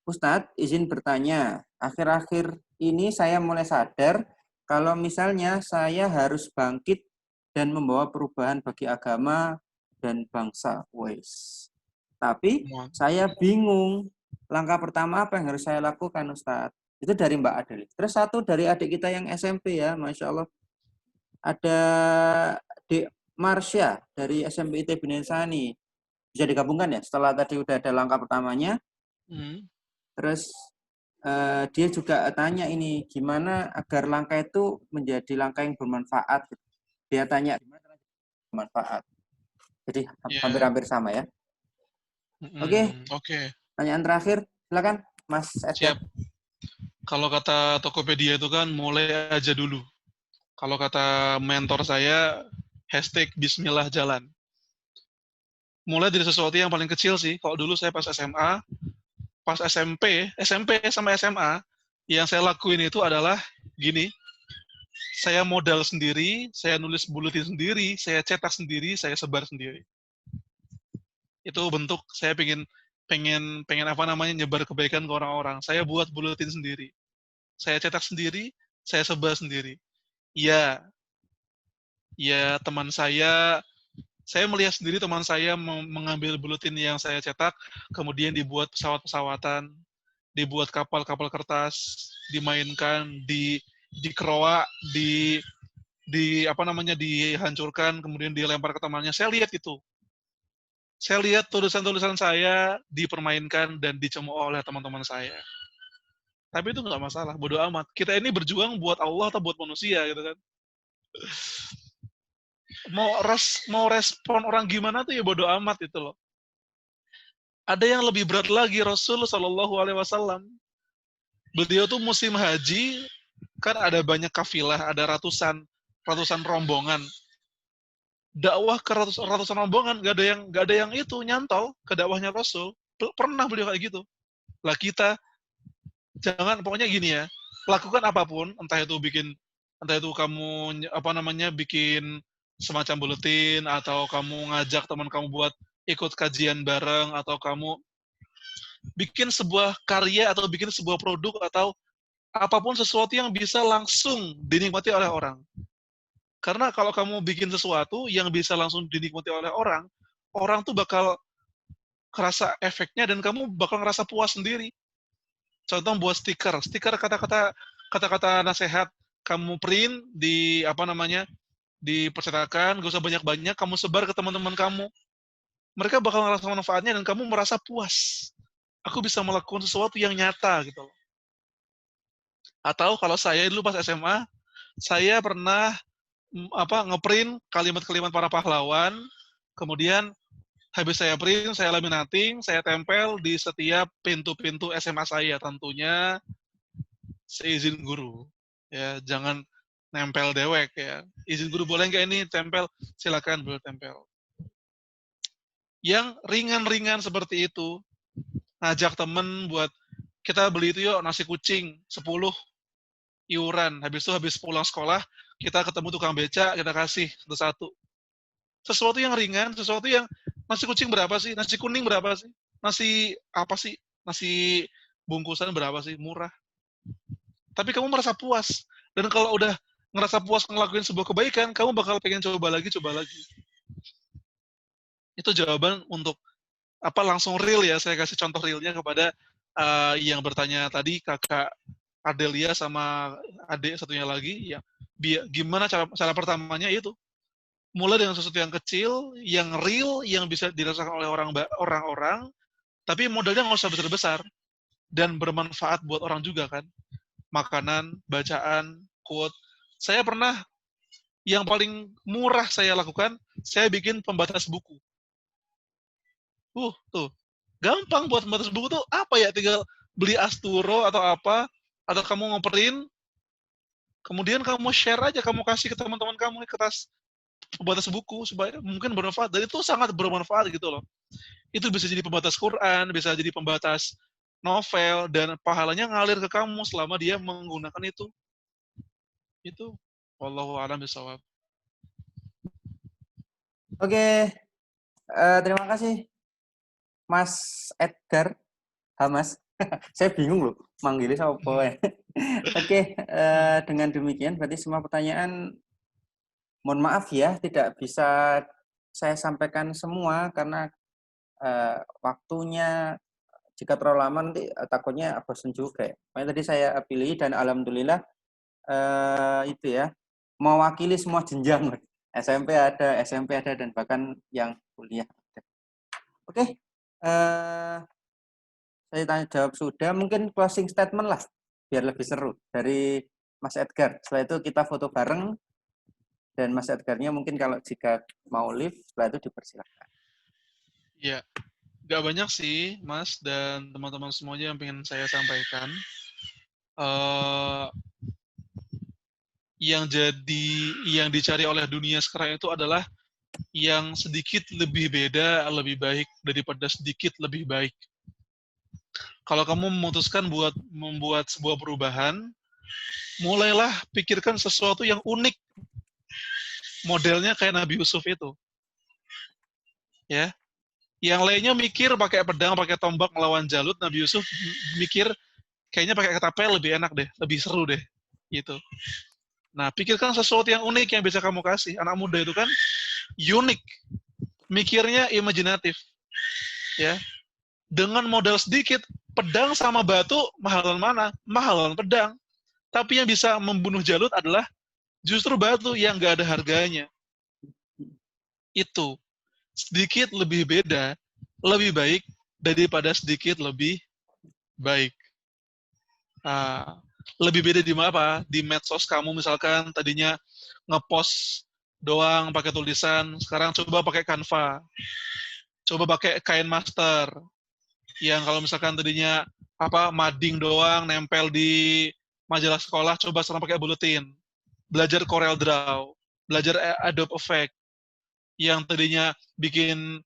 Ustadz, izin bertanya. Akhir-akhir ini saya mulai sadar kalau misalnya saya harus bangkit dan membawa perubahan bagi agama dan bangsa. Wes. Tapi saya bingung. Langkah pertama apa yang harus saya lakukan, Ustadz? Itu dari Mbak Adeli. Terus satu dari adik kita yang SMP ya, Masya Allah. Ada Dek Marsha dari SMP IT Binensani. Bisa digabungkan ya? Setelah tadi udah ada langkah pertamanya. Terus dia juga tanya ini, gimana agar langkah itu menjadi langkah yang bermanfaat. Dia tanya, gimana bermanfaat. Jadi hampir-hampir sama ya. Oke. Pertanyaan terakhir, silakan Mas Edgar. Siap. Kalau kata Tokopedia itu kan mulai aja dulu. Kalau kata mentor saya, #Bismillah jalan. Mulai dari sesuatu yang paling kecil sih. Kalau dulu saya pas SMA, pas SMP sama SMA, yang saya lakuin itu adalah gini, saya modal sendiri, saya nulis buletin sendiri, saya cetak sendiri, saya sebar sendiri. Itu bentuk saya pengen apa namanya nyebar kebaikan ke orang-orang. Saya buat buletin sendiri. Saya cetak sendiri, saya sebar sendiri. Iya, teman saya melihat sendiri teman saya mengambil buletin yang saya cetak, kemudian dibuat pesawat-pesawatan, dibuat kapal-kapal kertas, dimainkan, dikeroak, di apa namanya dihancurkan, kemudian dilempar ke temannya. Saya lihat itu. Saya lihat tulisan-tulisan saya dipermainkan dan dicemooh oleh teman-teman saya. Tapi itu nggak masalah, bodo amat. Kita ini berjuang buat Allah atau buat manusia gitu kan. Mau respon orang gimana tuh ya bodo amat itu loh. Ada yang lebih berat lagi, Rasul Shallallahu Alaihi Wasallam. Beliau tuh musim haji, kan ada banyak kafilah, ada ratusan rombongan. Dakwah ke ratusan rombongan, gak ada yang itu nyantol ke dakwahnya Rasul. Pernah beliau kayak gitu. Lah kita jangan, pokoknya gini ya, lakukan apapun, entah itu kamu bikin semacam buletin, atau kamu ngajak teman kamu buat ikut kajian bareng, atau kamu bikin sebuah karya atau bikin sebuah produk atau apapun sesuatu yang bisa langsung dinikmati oleh orang. Karena kalau kamu bikin sesuatu yang bisa langsung dinikmati oleh orang, orang tuh bakal kerasa efeknya dan kamu bakal ngerasa puas sendiri. Contoh buat stiker kata-kata nasihat kamu print di di percetakan, gak usah banyak-banyak, kamu sebar ke teman-teman kamu. Mereka bakal ngerasa manfaatnya dan kamu merasa puas. Aku bisa melakukan sesuatu yang nyata gitu loh. Atau kalau saya dulu pas SMA, saya pernah ngeprint kalimat-kalimat para pahlawan, kemudian habis saya print, saya laminating, saya tempel di setiap pintu-pintu SMA saya, tentunya seizin guru. Ya, jangan nempel dewek ya. Izin guru boleh nggak ini tempel? Silakan boleh tempel. Yang ringan-ringan seperti itu, ngajak temen buat kita beli itu yuk nasi kucing 10 iuran. Habis pulang sekolah, kita ketemu tukang beca, kita kasih satu-satu. Sesuatu yang ringan, sesuatu yang nasi kucing berapa sih? Nasi kuning berapa sih? Nasi apa sih? Nasi bungkusan berapa sih? Murah. Tapi kamu merasa puas. Dan kalau udah ngerasa puas ngelakuin sebuah kebaikan, kamu bakal pengen coba lagi. Itu jawaban untuk langsung real ya. Saya kasih contoh realnya kepada yang bertanya tadi, Kakak Adelia sama adik satunya lagi. Ya, gimana cara pertamanya itu? Mulai dengan sesuatu yang kecil, yang real, yang bisa dirasakan oleh orang-orang, tapi modalnya nggak usah besar-besar dan bermanfaat buat orang juga kan. Makanan, bacaan, quote. Saya pernah yang paling murah saya lakukan, saya bikin pembatas buku. Tuh. Gampang buat pembatas buku tuh apa ya? Tinggal beli Asturo atau apa, atau kamu ngeprint, kemudian kamu share aja, kamu kasih ke teman-teman kamu ke kertas pembatas buku supaya mungkin bermanfaat, dan itu sangat bermanfaat gitu loh. Itu bisa jadi pembatas Quran, bisa jadi pembatas novel, dan pahalanya ngalir ke kamu selama dia menggunakan itu. Itu wallahu a'lam bishawab. Oke, terima kasih Mas Edgar Hamas. Saya bingung loh manggilnya siapa. Oke, dengan demikian berarti semua pertanyaan, mohon maaf ya tidak bisa saya sampaikan semua karena waktunya jika terlalu lama nanti takutnya bosan juga. Makanya tadi saya pilih dan alhamdulillah itu ya mewakili semua jenjang. SMP ada dan bahkan yang kuliah. Oke, saya tanya jawab sudah. Mungkin closing statement lah biar lebih seru dari Mas Edgar. Setelah itu kita foto bareng. Dan Mas Edgarnya mungkin kalau jika mau live, setelah itu dipersilakan. Ya, nggak banyak sih, Mas, dan teman-teman semuanya yang pengen saya sampaikan. Yang dicari oleh dunia sekarang itu adalah yang sedikit lebih beda, lebih baik daripada sedikit lebih baik. Kalau kamu memutuskan buat membuat sebuah perubahan, mulailah pikirkan sesuatu yang unik. Modelnya kayak Nabi Yusuf itu. Ya. Yang lainnya mikir pakai pedang, pakai tombak melawan Jalut, Nabi Yusuf mikir kayaknya pakai ketapel lebih enak deh, lebih seru deh. Gitu. Nah, pikirkan sesuatu yang unik yang bisa kamu kasih. Anak muda itu kan unik. Mikirnya imajinatif. Ya. Dengan modal sedikit, pedang sama batu mahalan mana? Mahalan pedang. Tapi yang bisa membunuh Jalut adalah justru batu yang nggak ada harganya. Itu. sedikit lebih beda, lebih baik daripada sedikit lebih baik. Lebih beda di mana apa? Di medsos kamu misalkan tadinya ngepost doang pakai tulisan, sekarang coba pakai Canva, coba pakai Kain Master, yang kalau misalkan tadinya mading doang nempel di majalah sekolah, coba sekarang pakai buletin, belajar Corel Draw, belajar Adobe Effect, yang tadinya bikin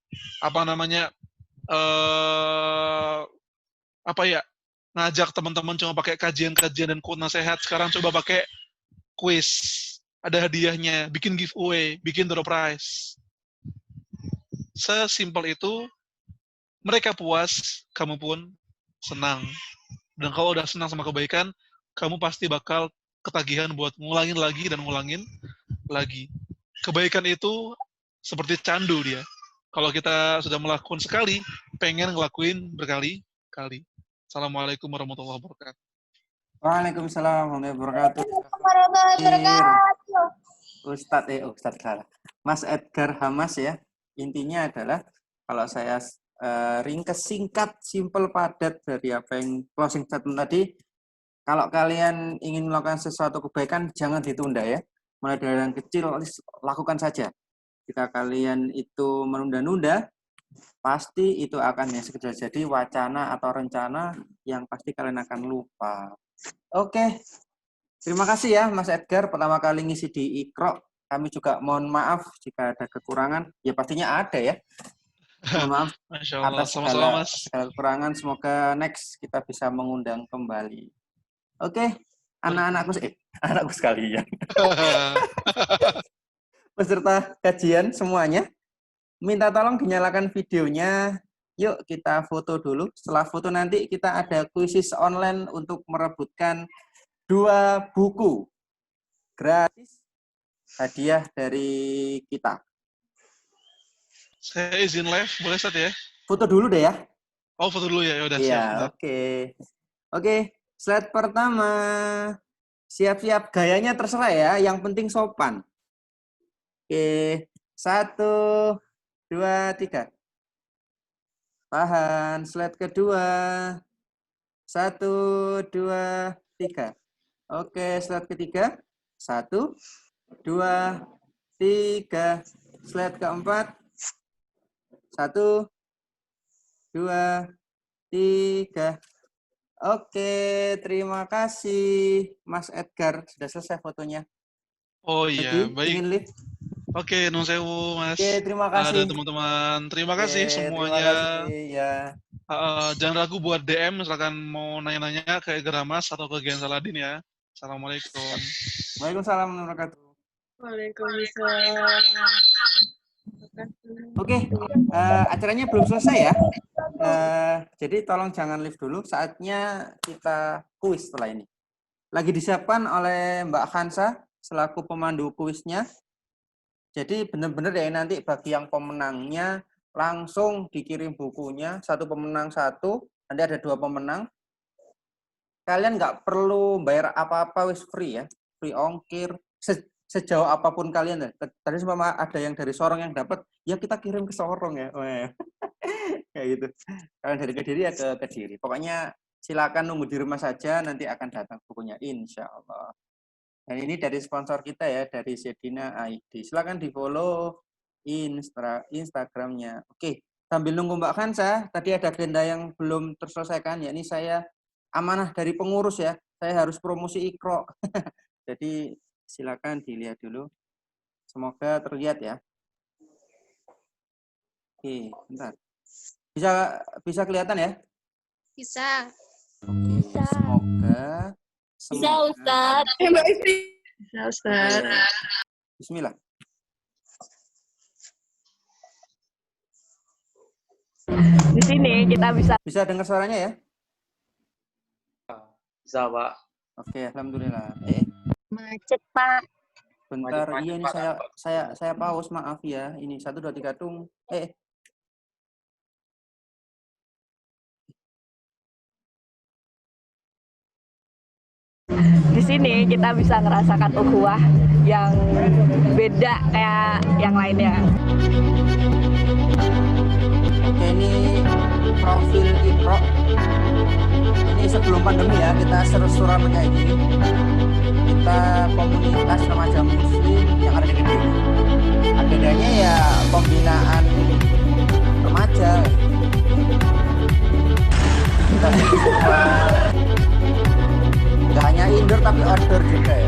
ngajak teman-teman cuma pakai kajian-kajian dan quote nasihat, sekarang coba pakai quiz, ada hadiahnya, bikin giveaway, bikin door prize. Sesimpel itu, mereka puas, kamu pun senang. Dan kalau udah senang sama kebaikan, kamu pasti bakal ketagihan buat ngulangin lagi dan ngulangin lagi. Kebaikan itu seperti candu dia. Kalau kita sudah melakukan sekali, pengen ngelakuin berkali-kali. Assalamualaikum warahmatullahi wabarakatuh. Waalaikumsalam warahmatullahi wabarakatuh. Ustadz salah. Mas Edgar Hamas ya. Intinya adalah kalau saya ringkes singkat, simple, padat dari apa yang closing statement tadi, kalau kalian ingin melakukan sesuatu kebaikan, jangan ditunda ya. Mulai dari yang kecil, lakukan saja. Jika kalian itu menunda-nunda, pasti itu akan sekedar jadi wacana atau rencana yang pasti kalian akan lupa. Oke, terima kasih ya Mas Edgar, pertama kali ngisi di Iqra. Kami juga mohon maaf jika ada kekurangan, ya pastinya ada ya. Mohon maaf atas segala kekurangan, semoga next kita bisa mengundang kembali. Oke, anakku sekalian. Peserta kajian semuanya, minta tolong dinyalakan videonya. Yuk kita foto dulu. Setelah foto nanti kita ada kuisis online untuk merebutkan 2 buku gratis hadiah dari kita. Saya izin live, boleh Ustaz ya? Foto dulu deh ya. Oh, foto dulu ya, udah Iya, siap. Oke, slide pertama. Siap-siap, gayanya terserah ya, yang penting sopan. Oke, 1, 2, 3. Tahan, slide kedua. 1, 2, 3. Oke, slide ketiga. 1, 2, 3. Slide keempat. 1, 2, 3. Oke, terima kasih Mas Edgar. Sudah selesai fotonya. Oh iya, Lagi, baik. ingin live? Oke, nun sewu Mas. Oke, terima kasih. Ada teman-teman. Terima kasih semuanya. Terima kasih, ya. Jangan ragu buat DM misalkan mau nanya-nanya ke Geramas atau ke Gen Saladin ya. Assalamualaikum. Waalaikumsalam warahmatullahi wabarakatuh. Waalaikumsalam. Oke, acaranya belum selesai ya. Jadi tolong jangan live dulu. Saatnya kita kuis setelah ini. Lagi disiapkan oleh Mbak Khansa selaku pemandu kuisnya. Jadi benar-benar ya nanti bagi yang pemenangnya langsung dikirim bukunya. 1 pemenang 1. Nanti ada 2 pemenang. Kalian nggak perlu bayar apa-apa, wis free ya. Free ongkir. Sejauh apapun kalian ya. Tadi semua ada yang dari Sorong yang dapat, ya kita kirim ke Sorong ya. Kayak gitu. Kalian dari Kediri ya ke Kediri. Pokoknya silakan nunggu di rumah saja, nanti akan datang bukunya insya Allah. Dan ini dari sponsor kita ya, dari Zedina ID. Silakan di follow Instagramnya. Oke, sambil nunggu Mbak Khansa, tadi ada agenda yang belum terselesaikan, yakni saya amanah dari pengurus ya, saya harus promosi Iqra. Jadi silakan dilihat dulu. Semoga terlihat ya. Oke, bentar. Bisa kelihatan ya? Bisa. Oke, semoga. Bisa, Ustaz. Bisa, Ustaz. Bismillah. Di sini kita Bisa dengar suaranya ya? Bisa, Pak. Oke, alhamdulillah. macet, Pak. Bentar, iya ini saya pause, maaf ya. Ini 1 2 3 tung. Di sini kita bisa ngerasakan ukhuwah yang beda kayak yang lainnya. Oke, ini profil Ikro. Ini sebelum pandemi ya, kita seru-seruan kayak gini. Kita komunitas remaja muslim yang ada di Kediri. Agendanya ya pembinaan remaja. Kita nggak hanya indoor tapi outdoor juga ya.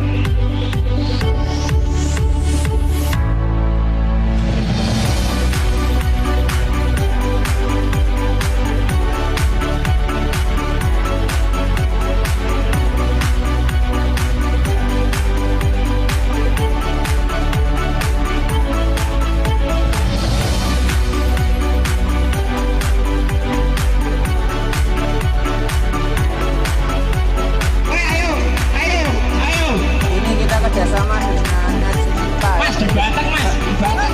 Ini kita kerjasama dengan Najimita. Mas, dibatang mas, dibatang.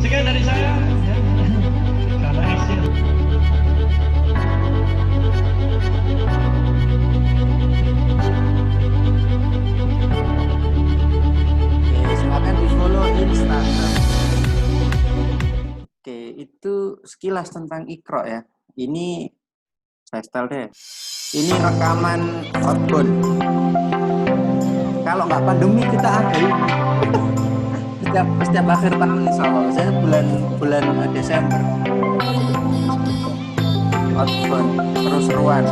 Sekian dari saya. Karena action. Oke, silakan di follow Instagram. Oke, itu sekilas tentang Ikro ya. Ini saya setel deh. Ini rekaman outbound. Kalau nggak pandemi kita ada ini. setiap akhir tahun insya Allah. Saya bulan Desember. Outbound terus-terusan.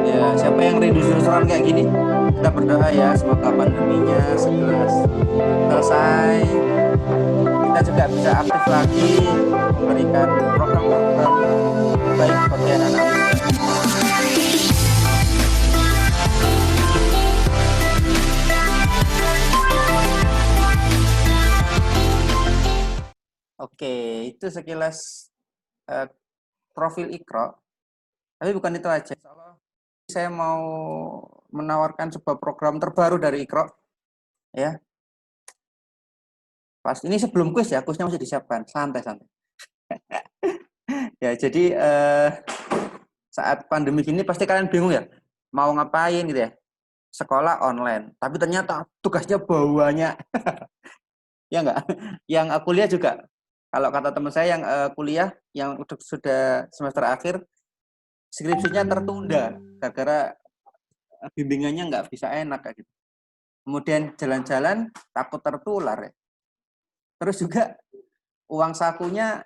Ya, siapa yang rindu seru-seruan kayak gini? Kita berdoa ya, semoga pandeminya segera selesai. Kita juga bisa aktif lagi memberikan program-program baik bagi anak-anak. Oke, itu sekilas profil Ikro. Tapi bukan itu aja. Saya mau menawarkan sebuah program terbaru dari Ikro. Ya. Pas ini sebelum kuis ya, kuisnya masih disiapkan. Santai-santai. Ya, jadi saat pandemi gini pasti kalian bingung ya. Mau ngapain gitu ya. Sekolah online. Tapi ternyata tugasnya banyak. Ya enggak? Yang aku lihat juga. Kalau kata teman saya yang kuliah, yang sudah semester akhir, skripsinya tertunda gara-gara bimbingannya nggak bisa enak kayak gitu. Kemudian jalan-jalan takut tertular ya. Terus juga uang sakunya